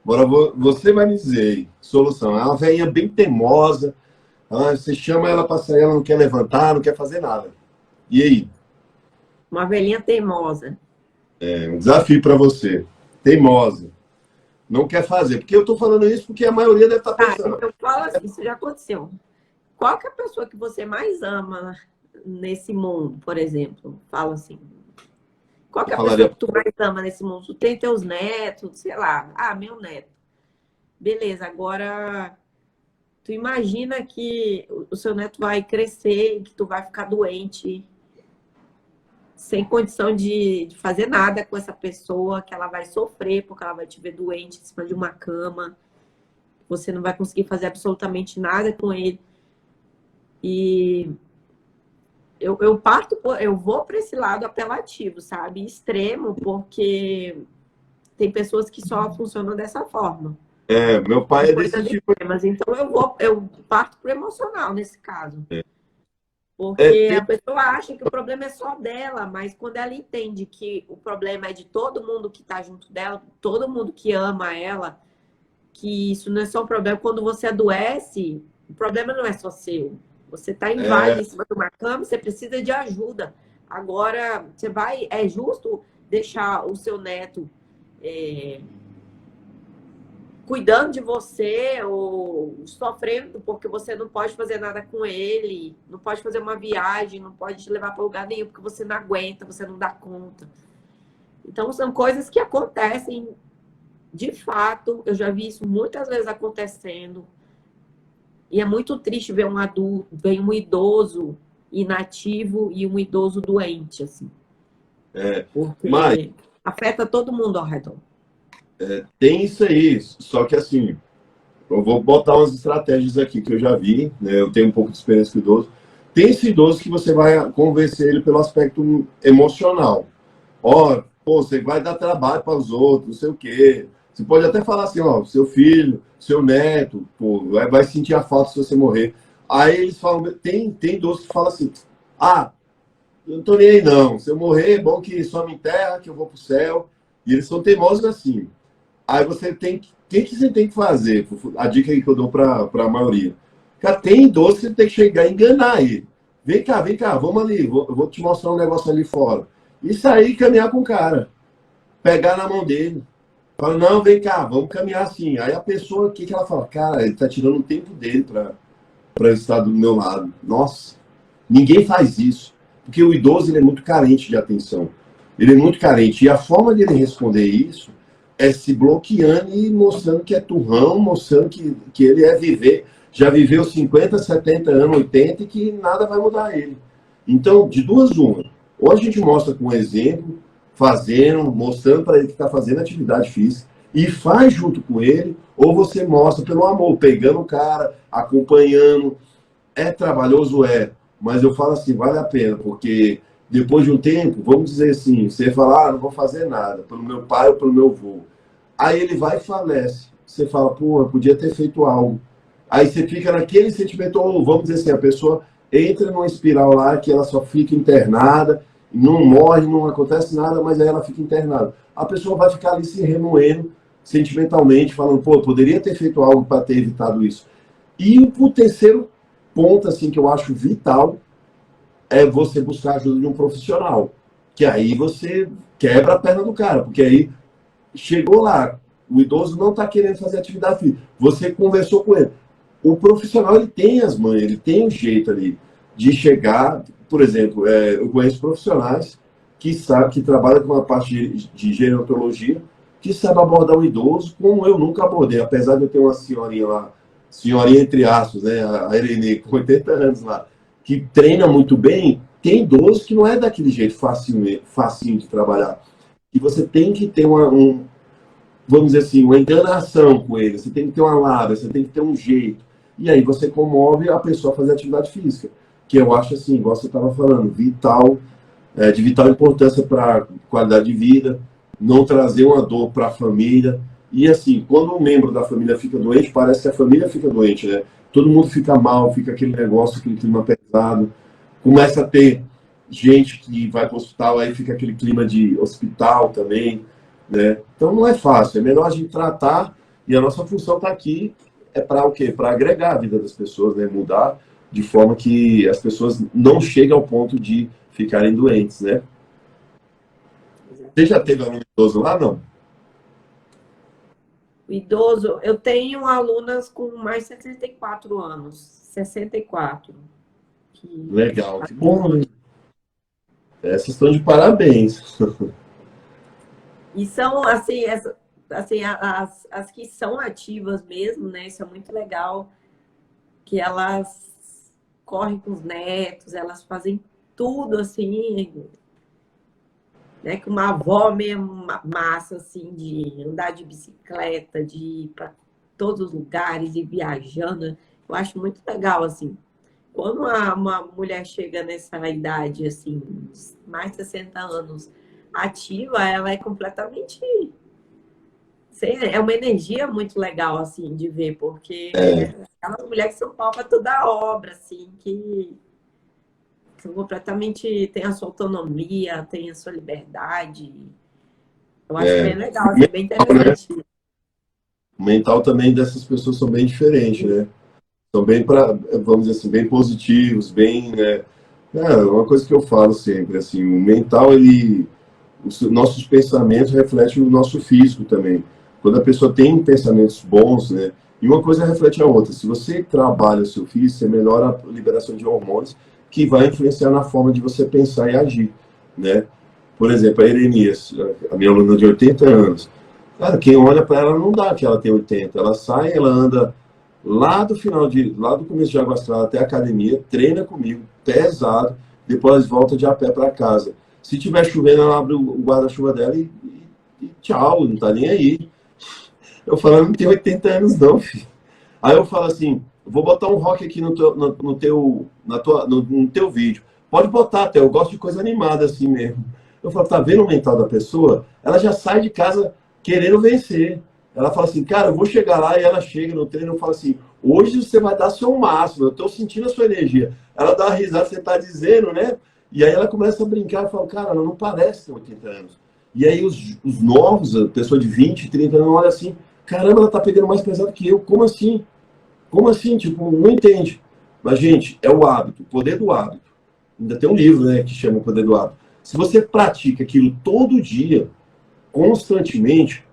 Agora você vai me dizer aí, solução. É uma velhinha bem teimosa, você chama ela para sair, ela não quer levantar, não quer fazer nada. E aí? Uma velhinha teimosa. É um desafio para você. Teimosa. Não quer fazer. Porque eu estou falando isso porque a maioria deve estar pensando. Eu falo assim, isso já aconteceu. Qual que é a pessoa que você mais ama nesse mundo, por exemplo? Fala assim. Qual que é a pessoa que tu mais ama nesse mundo? Tu tem teus netos, sei lá. Ah, meu neto. Beleza, agora tu imagina que o seu neto vai crescer e que tu vai ficar doente, sem condição de fazer nada com essa pessoa, que ela vai sofrer porque ela vai te ver doente em cima de uma cama. você não vai conseguir fazer absolutamente nada com ele. E eu vou para esse lado apelativo, sabe? Extremo, porque tem pessoas que só funcionam dessa forma. Meu pai é desse Coisas tipo. extremas. Então eu parto pro emocional nesse caso. É, Porque tem, a pessoa acha que o problema é só dela, mas quando ela entende que o problema é de todo mundo que está junto dela, todo mundo que ama ela, que isso não é só um problema. Quando você adoece, o problema não é só seu. Você está inválido em cima de uma cama, você precisa de ajuda. Agora, é justo deixar o seu neto cuidando de você ou sofrendo porque você não pode fazer nada com ele, não pode fazer uma viagem, não pode te levar para lugar nenhum porque você não aguenta, você não dá conta. Então, são coisas que acontecem de fato. Eu já vi isso muitas vezes acontecendo. E é muito triste ver um adulto, ver um idoso inativo e um idoso doente, assim. mas Porque afeta todo mundo ao redor. tem isso aí. Só que assim, eu vou botar umas estratégias aqui que eu já vi, né? Eu tenho um pouco de experiência com idoso. Tem esse idoso que você vai convencer ele pelo aspecto emocional. Ó, pô, você vai dar trabalho para os outros, não sei o quê. Você pode até falar assim, ó, seu filho, seu neto, pô, vai sentir a falta se você morrer. Aí eles falam, tem idoso que fala assim, ah, eu não tô nem aí não, se eu morrer, é bom que só me enterra, que eu vou pro céu. E eles são teimosos assim. Aí você tem que. O que você tem que fazer? A dica aí que eu dou para a maioria. Cara, tem idoso que você tem que chegar e enganar ele. Vem cá, vamos ali, eu vou te mostrar um negócio ali fora. Isso aí, caminhar com o cara. Pegar na mão dele. Fala, não, vem cá, vamos caminhar assim. Aí a pessoa, o que ela fala? Cara, ele tá tirando o tempo dele para estar do meu lado. Nossa, ninguém faz isso. Porque o idoso ele é muito carente de atenção. Ele é muito carente. E a forma de ele responder isso é se bloqueando e mostrando que é turrão, mostrando que ele é viver, já viveu 50, 70 anos, 80 e que nada vai mudar ele. Então, de duas uma. Ou a gente mostra com um exemplo, fazendo, mostrando para ele que está fazendo atividade física e faz junto com ele, ou você mostra pelo amor, pegando o cara, acompanhando. É trabalhoso, mas eu falo assim, vale a pena, porque depois de um tempo, vamos dizer assim, você fala, não vou fazer nada, pelo meu pai ou pelo meu avô. Aí ele vai e falece. Você fala, pô, eu podia ter feito algo. Aí você fica naquele sentimento, ou vamos dizer assim, a pessoa entra numa espiral lá que ela só fica internada, não morre, não acontece nada, mas aí ela fica internada. A pessoa vai ficar ali se remoendo sentimentalmente, falando, pô, eu poderia ter feito algo para ter evitado isso. E o terceiro ponto, assim, que eu acho vital é você buscar a ajuda de um profissional. Que aí você quebra a perna do cara, porque aí chegou lá, o idoso não está querendo fazer atividade física. Você conversou com ele. O profissional ele tem as manhas, ele tem um jeito ali de chegar. Por exemplo, eu conheço profissionais que trabalham com a parte de gerontologia, que sabe abordar o idoso como eu nunca abordei, apesar de eu ter uma senhorinha lá, senhorinha entre aspas, né, a Irene, com 80 anos lá, que treina muito bem. Tem idoso que não é daquele jeito facinho de trabalhar. E você tem que ter vamos dizer assim, uma enganação com ele, você tem que ter uma lábia, você tem que ter um jeito. E aí você comove a pessoa a fazer atividade física, que eu acho assim, igual você estava falando, vital, de vital importância para a qualidade de vida, não trazer uma dor para a família. E assim, quando um membro da família fica doente, parece que a família fica doente, né? Todo mundo fica mal, fica aquele negócio, aquele clima pesado, começa a ter gente que vai para o hospital, aí fica aquele clima de hospital também, né? Então não é fácil, é melhor a gente tratar e a nossa função está aqui é para o quê? Para agregar a vida das pessoas, né? Mudar de forma que as pessoas não cheguem ao ponto de ficarem doentes, né? Você já teve aluno idoso lá, não? O idoso, eu tenho alunas com mais de 64 anos, 64. Que... Legal, que bom, né? Essas estão de parabéns. E são, assim, as que são ativas mesmo, né? Isso é muito legal, que elas correm com os netos, elas fazem tudo, assim, né? Que uma avó mesmo massa, assim, de andar de bicicleta, de ir para todos os lugares e viajando. Eu acho muito legal, assim. Quando uma mulher chega nessa idade, assim, mais de 60 anos, ativa, ela é completamente... É uma energia muito legal, assim, de ver, porque É, é uma mulher que se ocupa toda a obra, assim, que completamente tem a sua autonomia, tem a sua liberdade. Eu acho bem é. legal, O assim, bem mental, né? interessante. O mental também dessas pessoas são bem diferentes, né? São bem, vamos dizer assim, bem positivos, bem, né? Uma coisa que eu falo sempre, assim, o mental, os nossos pensamentos refletem o nosso físico também. Quando a pessoa tem pensamentos bons, né? E uma coisa reflete a outra. Se você trabalha o seu físico, você melhora a liberação de hormônios que vai influenciar na forma de você pensar e agir, né? Por exemplo, a Erenias, a minha aluna de 80 anos. Cara, quem olha para ela não dá que ela tem 80. Ela sai, ela anda lá do começo de Águas Claras até a academia, treina comigo, pesado, depois volta de a pé para casa. Se tiver chovendo, ela abre o guarda-chuva dela e tchau, não tá nem aí. Eu falo, eu não tenho 80 anos não, filho. Aí eu falo assim, vou botar um rock aqui no teu vídeo. Pode botar até, eu gosto de coisa animada assim mesmo. Eu falo, tá vendo o mental da pessoa? Ela já sai de casa querendo vencer. Ela fala assim, cara, eu vou chegar lá, e ela chega no treino e fala assim, hoje você vai dar seu máximo, eu tô sentindo a sua energia. Ela dá uma risada, você tá dizendo, né? E aí ela começa a brincar e fala, cara, ela não parece ter 80 anos. E aí os novos, a pessoa de 20, 30 anos, olha assim, caramba, ela tá pegando mais pesado que eu, como assim? Como assim? Tipo, não entende. Mas, gente, é o hábito, o poder do hábito. Ainda tem um livro, né, que chama O Poder do Hábito. Se você pratica aquilo todo dia, constantemente,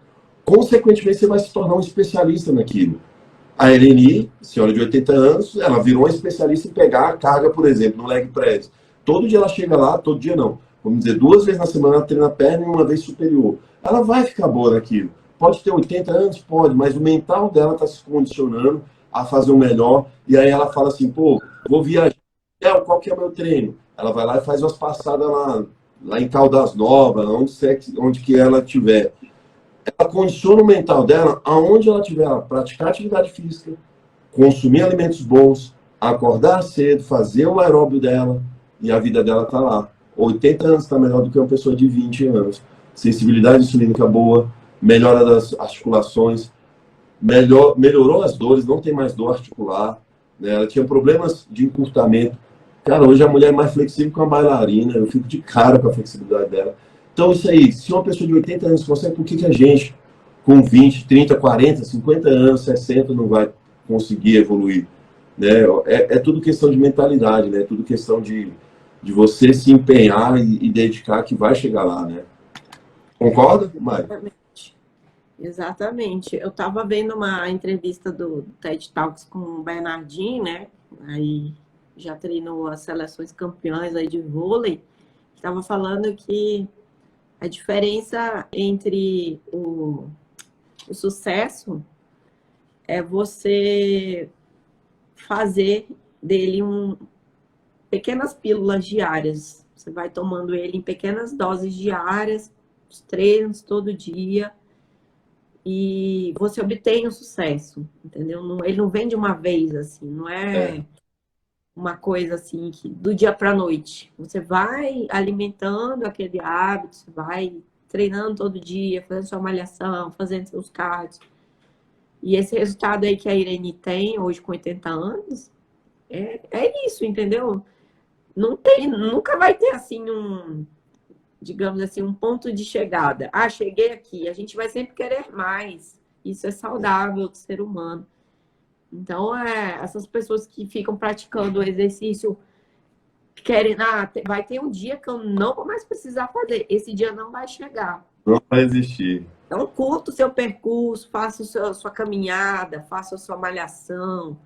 consequentemente você vai se tornar um especialista naquilo. A Eleni, senhora de 80 anos, ela virou uma especialista em pegar a carga, por exemplo, no leg press. Todo dia ela chega lá, todo dia não. Vamos dizer, 2 vezes na semana ela treina a perna e uma vez superior. Ela vai ficar boa naquilo. Pode ter 80 anos? Pode, mas o mental dela está se condicionando a fazer o melhor. E aí ela fala assim, pô, vou viajar. Qual que é o meu treino? Ela vai lá e faz umas passadas lá em Caldas Novas, onde que ela estiver. Ela condiciona o mental dela aonde ela estiver, praticar atividade física, consumir alimentos bons, acordar cedo, fazer o aeróbio dela e a vida dela está lá. 80 anos está melhor do que uma pessoa de 20 anos. Sensibilidade insulínica boa, melhora das articulações, melhorou as dores, não tem mais dor articular. Né? Ela tinha problemas de encurtamento. Cara, hoje a mulher é mais flexível que uma bailarina, eu fico de cara com a flexibilidade dela. Então, isso aí, se uma pessoa de 80 anos consegue, por que a gente, com 20, 30, 40, 50 anos, 60, não vai conseguir evoluir? Né? É tudo questão de mentalidade, né? É tudo questão de você se empenhar e dedicar que vai chegar lá, né? Concorda, Mário? Exatamente. Exatamente. Eu estava vendo uma entrevista do TED Talks com o Bernardinho, né? Aí já treinou as seleções campeãs aí de vôlei. Estava falando que a diferença entre o sucesso é você fazer dele pequenas pílulas diárias. Você vai tomando ele em pequenas doses diárias, os treinos todo dia, e você obtém o sucesso, entendeu? Ele não vem de uma vez, assim, não É, é uma coisa assim que do dia para a noite. Você vai alimentando aquele hábito, você vai treinando todo dia, fazendo sua malhação, fazendo seus cards. E esse resultado aí que a Irene tem hoje com 80 anos, é isso, entendeu? Não tem, nunca vai ter assim digamos assim, um ponto de chegada. Ah, cheguei aqui. A gente vai sempre querer mais. Isso é saudável do ser humano. Então, essas pessoas que ficam praticando o exercício querem, vai ter um dia que eu não vou mais precisar fazer. Esse dia não vai chegar. não vai existir. Então, curta o seu percurso, faça sua caminhada, faça a sua malhação,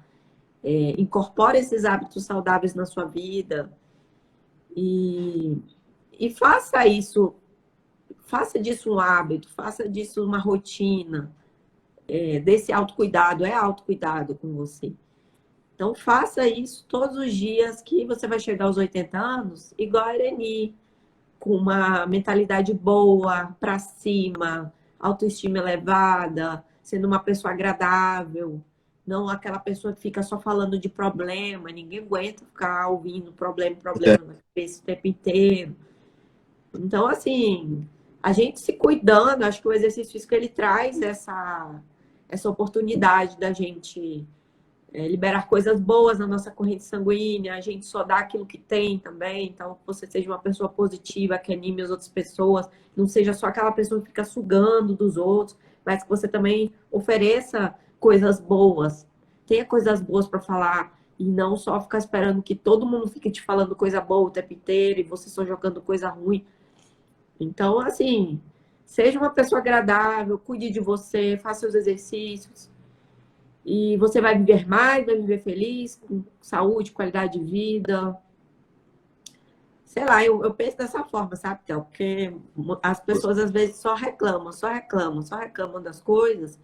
incorpore esses hábitos saudáveis na sua vida e, e faça disso um hábito, faça disso uma rotina, desse autocuidado, é autocuidado com você. Então, faça isso todos os dias que você vai chegar aos 80 anos, igual a Ireni, com uma mentalidade boa, para cima, autoestima elevada, sendo uma pessoa agradável, não aquela pessoa que fica só falando de problema, ninguém aguenta ficar ouvindo problema na cabeça o tempo inteiro. Então, assim, a gente se cuidando, acho que o exercício físico ele traz essa oportunidade da gente liberar coisas boas na nossa corrente sanguínea, a gente só dá aquilo que tem também, então que você seja uma pessoa positiva, que anime as outras pessoas, não seja só aquela pessoa que fica sugando dos outros, mas que você também ofereça coisas boas, tenha coisas boas para falar, e não só ficar esperando que todo mundo fique te falando coisa boa o tempo inteiro, e você só jogando coisa ruim. Então, assim, seja uma pessoa agradável, cuide de você, faça seus exercícios, e você vai viver mais, vai viver feliz, com saúde, qualidade de vida. Sei lá, eu penso dessa forma, sabe, Théo? Porque as pessoas às vezes só reclamam, só reclamam, só reclamam das coisas.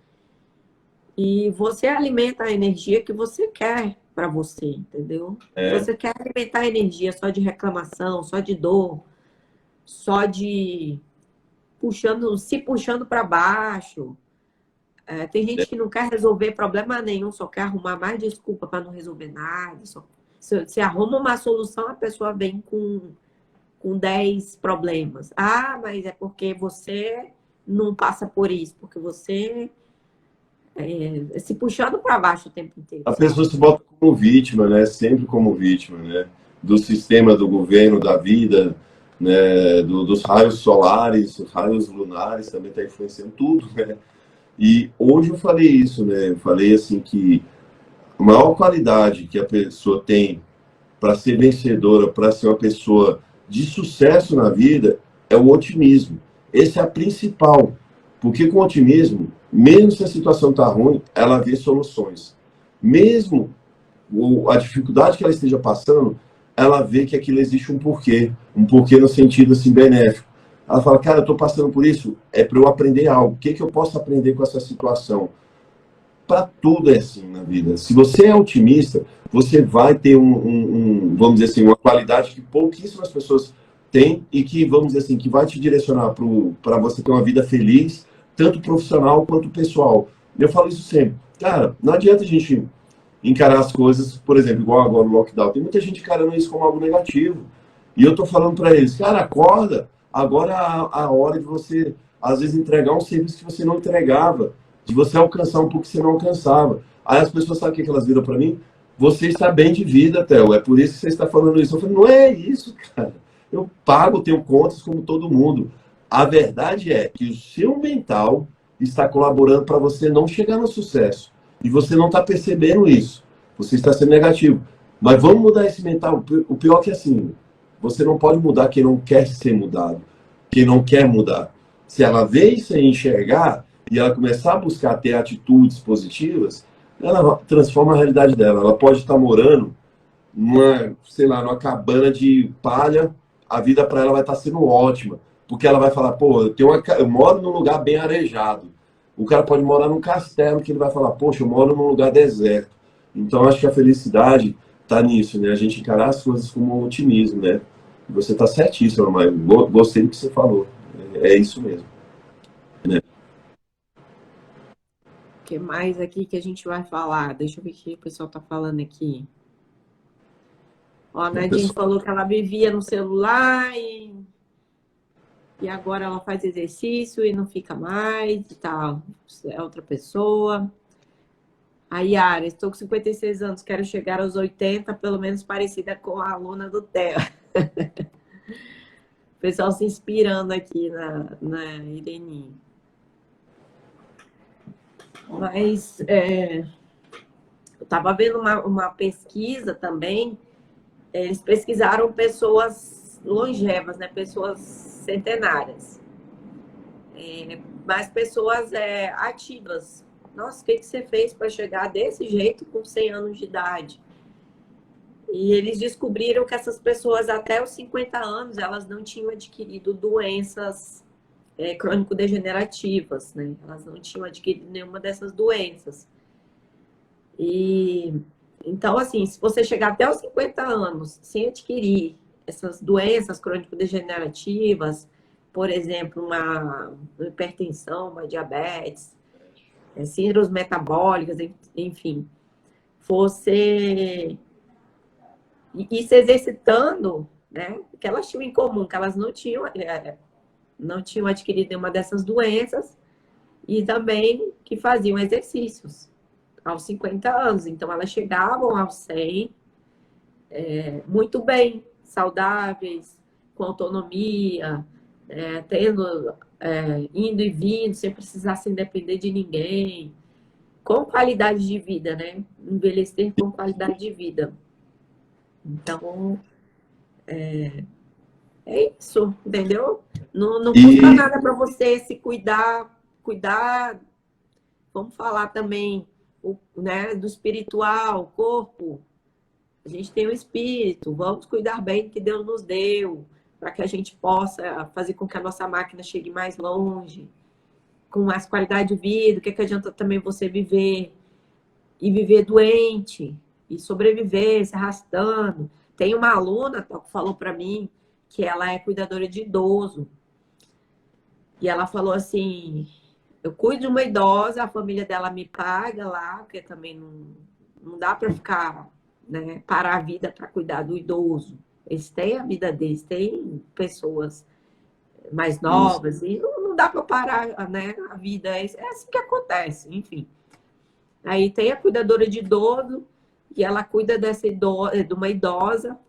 E você alimenta a energia que você quer para você, entendeu? Se você quer alimentar a energia só de reclamação, só de dor, só de se puxando para baixo. Tem gente que não quer resolver problema nenhum, só quer arrumar mais desculpa para não resolver nada. Se arruma uma solução, a pessoa vem com 10 problemas. Ah, mas é porque você não passa por isso, porque você se puxando para baixo o tempo inteiro. A pessoa se bota como vítima, né? Sempre como vítima, né? Do sistema, do governo, da vida, né? Dos raios solares, os raios lunares também está influenciando tudo, né? E hoje eu falei isso, né? Eu falei assim que a maior qualidade que a pessoa tem para ser vencedora, para ser uma pessoa de sucesso na vida, é o otimismo. Esse é a principal. Porque com otimismo, mesmo se a situação está ruim, ela vê soluções. Mesmo a dificuldade que ela esteja passando, ela vê que aquilo existe um porquê no sentido assim benéfico. Ela fala, cara, eu estou passando por isso, é para eu aprender algo. O que eu posso aprender com essa situação? Para tudo é assim na vida. Se você é otimista, você vai ter vamos dizer assim, uma qualidade que pouquíssimas pessoas têm e que, vamos dizer assim, que vai te direcionar para você ter uma vida feliz, tanto profissional quanto pessoal. Eu falo isso sempre. Cara, não adianta a gente encarar as coisas, por exemplo, igual agora no lockdown. Tem muita gente encarando isso como algo negativo. E eu tô falando para eles, cara, acorda. Agora é a hora de você, às vezes, entregar um serviço que você não entregava, de você alcançar um pouco que você não alcançava. Aí as pessoas sabem o que elas viram para mim? Você está bem de vida, Theo. É por isso que você está falando isso. Eu falei, não é isso, cara. Eu pago, tenho contas como todo mundo. A verdade é que o seu mental está colaborando para você não chegar no sucesso. E você não está percebendo isso. Você está sendo negativo. Mas vamos mudar esse mental. O pior é que assim, você não pode mudar quem não quer ser mudado. Quem não quer mudar. Se ela vê isso e enxergar, e ela começar a buscar ter atitudes positivas, ela transforma a realidade dela. Ela pode estar morando sei lá, numa cabana de palha, a vida para ela vai estar sendo ótima. Porque ela vai falar, pô, eu moro num lugar bem arejado. O cara pode morar num castelo que ele vai falar, poxa, eu moro num lugar deserto. Então, acho que a felicidade está nisso, né? A gente encarar as coisas com um otimismo, né? Você está certíssimo, mas gostei do que você falou. É isso mesmo. Né? O que mais aqui que a gente vai falar? Deixa eu ver o que o pessoal tá falando aqui. Ó, a Nadine falou que ela vivia no celular e agora ela faz exercício e não fica mais e tal. É outra pessoa. A Yara, estou com 56 anos, quero chegar aos 80, pelo menos parecida com a aluna do Theo. O pessoal se inspirando aqui na Irene. Mas eu estava vendo uma pesquisa também. Eles pesquisaram pessoas longevas, né? Pessoas centenárias. Mas pessoas ativas. Nossa, o que você fez para chegar desse jeito com 100 anos de idade? E eles descobriram que essas pessoas até os 50 anos, elas não tinham adquirido doenças crônico-degenerativas, né? Elas não tinham adquirido nenhuma dessas doenças. Então, assim, se você chegar até os 50 anos sem adquirir essas doenças crônico-degenerativas, por exemplo, uma hipertensão, uma diabetes, síndromes metabólicas, enfim, você ir se exercitando, né? Que elas tinham em comum, que elas não tinham adquirido nenhuma dessas doenças e também que faziam exercícios aos 50 anos. Então, elas chegavam aos 100 muito bem, saudáveis, com autonomia, indo e vindo, sem precisar se depender de ninguém, com qualidade de vida, né? Envelhecer com qualidade de vida. Então, é isso, entendeu? Não custa nada para você se cuidar, vamos falar também, né, do espiritual, corpo. A gente tem o espírito, vamos cuidar bem do que Deus nos deu, para que a gente possa fazer com que a nossa máquina chegue mais longe, com mais qualidade de vida. O que adianta também você viver e viver doente, e sobreviver, se arrastando. Tem uma aluna que falou para mim que ela é cuidadora de idoso. E ela falou assim, eu cuido de uma idosa, a família dela me paga lá, porque também não dá para ficar, né, parar a vida para cuidar do idoso. Eles têm a vida deles, tem pessoas mais novas, e não dá para parar, né, a vida. É assim que acontece, enfim. Aí tem a cuidadora de idoso, e ela cuida de uma idosa,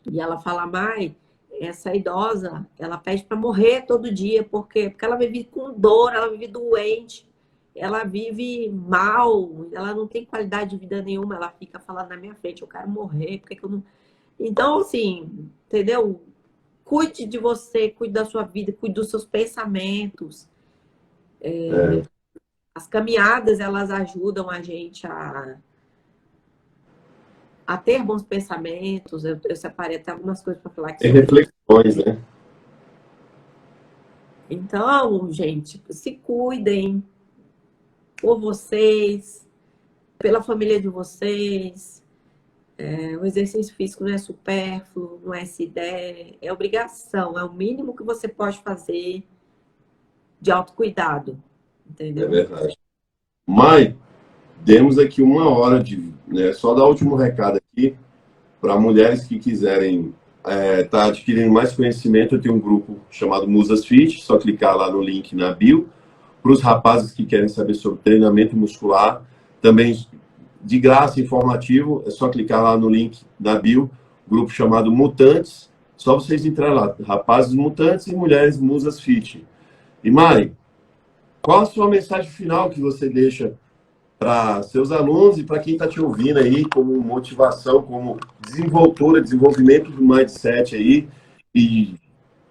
e ela fala, mãe, essa idosa, ela pede para morrer todo dia, porque ela vive com dor, ela vive doente, ela vive mal, ela não tem qualidade de vida nenhuma, ela fica falando na minha frente, eu quero morrer, porque eu não... Então, assim, entendeu? Cuide de você, cuide da sua vida, cuide dos seus pensamentos. As caminhadas, elas ajudam a gente a ter bons pensamentos. Eu separei até algumas coisas para falar aqui. Tem reflexões, né? Então, gente, se cuidem por vocês, pela família de vocês. O exercício físico não é supérfluo, não é essa ideia, é obrigação, é o mínimo que você pode fazer de autocuidado, entendeu? É verdade. Mai, demos aqui 1 hora né, só dar o último recado aqui para mulheres que quiserem estar adquirindo mais conhecimento. Eu tenho um grupo chamado Musas Fit, só clicar lá no link na bio. Para os rapazes que querem saber sobre treinamento muscular, também de graça, informativo, é só clicar lá no link na bio, grupo chamado Mutantes, só vocês entrarem lá, rapazes mutantes e mulheres Musas Fit. E Mari, qual a sua mensagem final que você deixa para seus alunos e para quem está te ouvindo aí, como motivação, como desenvolvimento do mindset aí, e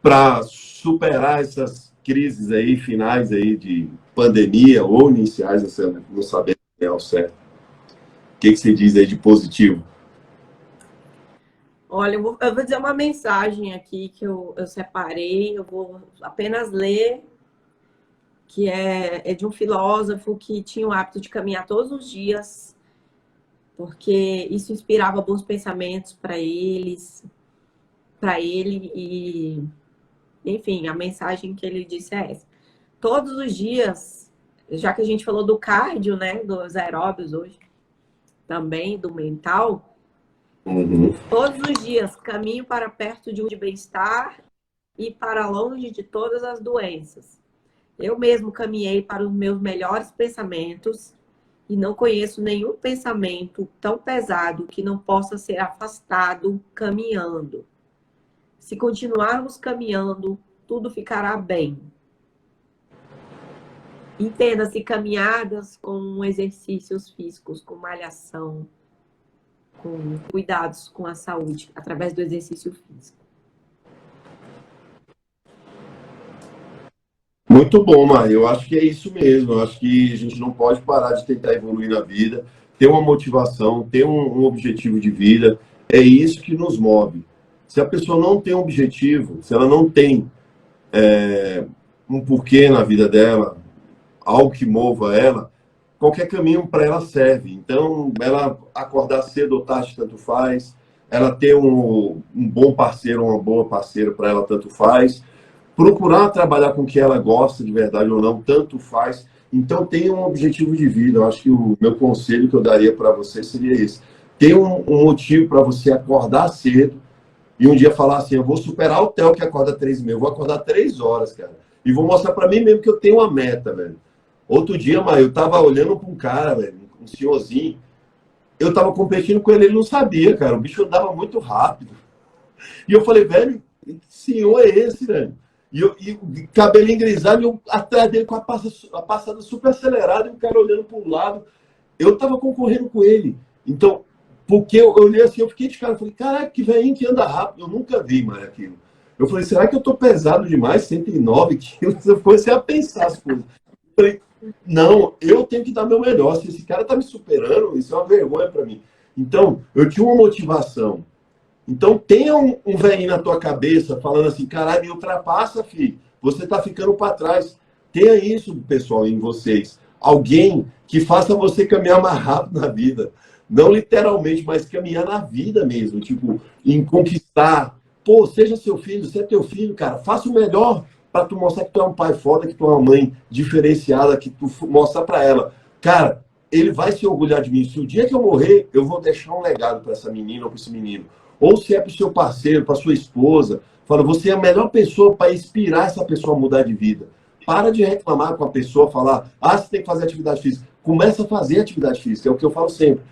para superar essas crises aí, finais aí de pandemia ou iniciais, você não saber o que é o certo? O que você diz aí de positivo? Olha, eu vou dizer uma mensagem aqui que eu separei, eu vou apenas ler, que é de um filósofo que tinha o hábito de caminhar todos os dias, porque isso inspirava bons pensamentos para ele, e, enfim, a mensagem que ele disse é essa. Todos os dias, já que a gente falou do cardio, né, dos aeróbios hoje, também do mental, todos os dias caminho para perto de bem-estar e para longe de todas as doenças. Eu mesmo caminhei para os meus melhores pensamentos e não conheço nenhum pensamento tão pesado que não possa ser afastado caminhando. Se continuarmos caminhando, tudo ficará bem. Entenda-se caminhadas com exercícios físicos, com malhação, com cuidados com a saúde, através do exercício físico. Muito bom, Mari. Eu acho que é isso mesmo. Eu acho que a gente não pode parar de tentar evoluir na vida, ter uma motivação, ter um objetivo de vida. É isso que nos move. Se a pessoa não tem um objetivo, se ela não tem um porquê na vida dela, algo que mova ela, qualquer caminho para ela serve. Então, ela acordar cedo ou tarde, tanto faz. Ela ter um bom parceiro ou uma boa parceira para ela, tanto faz. Procurar trabalhar com o que ela gosta de verdade ou não, tanto faz. Então, tenha um objetivo de vida. Eu acho que o meu conselho que eu daria para você seria esse. Tem um motivo para você acordar cedo e um dia falar assim, eu vou superar o Theo que acorda 3h30, eu vou acordar 3 horas, cara. E vou mostrar para mim mesmo que eu tenho uma meta, velho. Outro dia, mas eu tava olhando para um cara, velho, um senhorzinho, eu tava competindo com ele, ele não sabia, cara. O bicho andava muito rápido. E eu falei, velho, que senhor é esse, velho? E o cabelinho grisalho, e eu atrás dele com a passada super acelerada, e o cara olhando para o lado. Eu tava concorrendo com ele. Então, porque eu olhei assim, eu fiquei de cara, eu falei, caraca, que velhinho que anda rápido, eu nunca vi mais aquilo. Eu falei, será que eu tô pesado demais, 109 quilos? Eu comecei a pensar as coisas. Eu falei, não, eu tenho que dar meu melhor. Se esse cara tá me superando, isso é uma vergonha para mim. Então, eu tinha uma motivação. Então, tenha um velhinho na tua cabeça falando assim, caralho, me ultrapassa, filho. Você tá ficando para trás. Tenha isso, pessoal, em vocês. Alguém que faça você caminhar mais rápido na vida. Não literalmente, mas caminhar na vida mesmo. Tipo, em conquistar. Pô, seja seu filho, você é teu filho, cara. Faça o melhor para tu mostrar que tu é um pai foda, que tu é uma mãe diferenciada, que tu mostrar para ela. Cara, ele vai se orgulhar de mim. Se o dia que eu morrer, eu vou deixar um legado para essa menina ou para esse menino. Ou se é para o seu parceiro, para sua esposa. Fala, você é a melhor pessoa para inspirar essa pessoa a mudar de vida. Para de reclamar com a pessoa, falar, você tem que fazer atividade física. Começa a fazer atividade física, é o que eu falo sempre.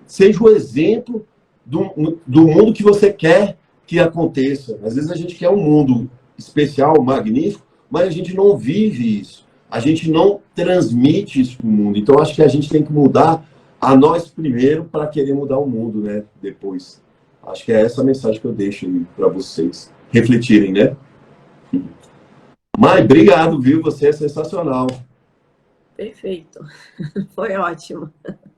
Seja o exemplo do mundo que você quer que aconteça. Às vezes a gente quer um mundo especial, magnífico, mas a gente não vive isso. A gente não transmite isso para o mundo. Então, acho que a gente tem que mudar a nós primeiro para querer mudar o mundo, né? Depois. Acho que é essa a mensagem que eu deixo aí para vocês refletirem, né? Mai, obrigado, viu? Você é sensacional. Perfeito. Foi ótimo.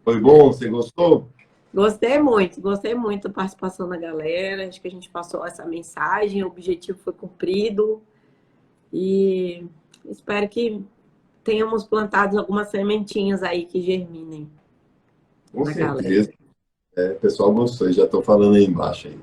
Foi bom? Você gostou? Gostei muito da participação da galera. Acho que a gente passou essa mensagem, o objetivo foi cumprido. E espero que tenhamos plantado algumas sementinhas aí que germinem. Com certeza. O pessoal gostou, já estou falando aí embaixo aí.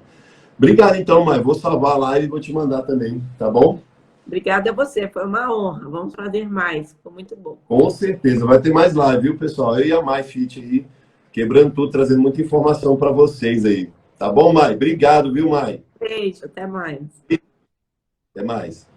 Obrigado, então, Mai. Vou salvar a live e vou te mandar também, tá bom? Obrigada a você, foi uma honra. Vamos fazer mais, ficou muito bom. Com certeza, vai ter mais live, viu, pessoal? Eu e a Mai Fit aí, quebrando tudo, trazendo muita informação para vocês aí. Tá bom, Mai? Obrigado, viu, Mai? Beijo, até mais. Até mais.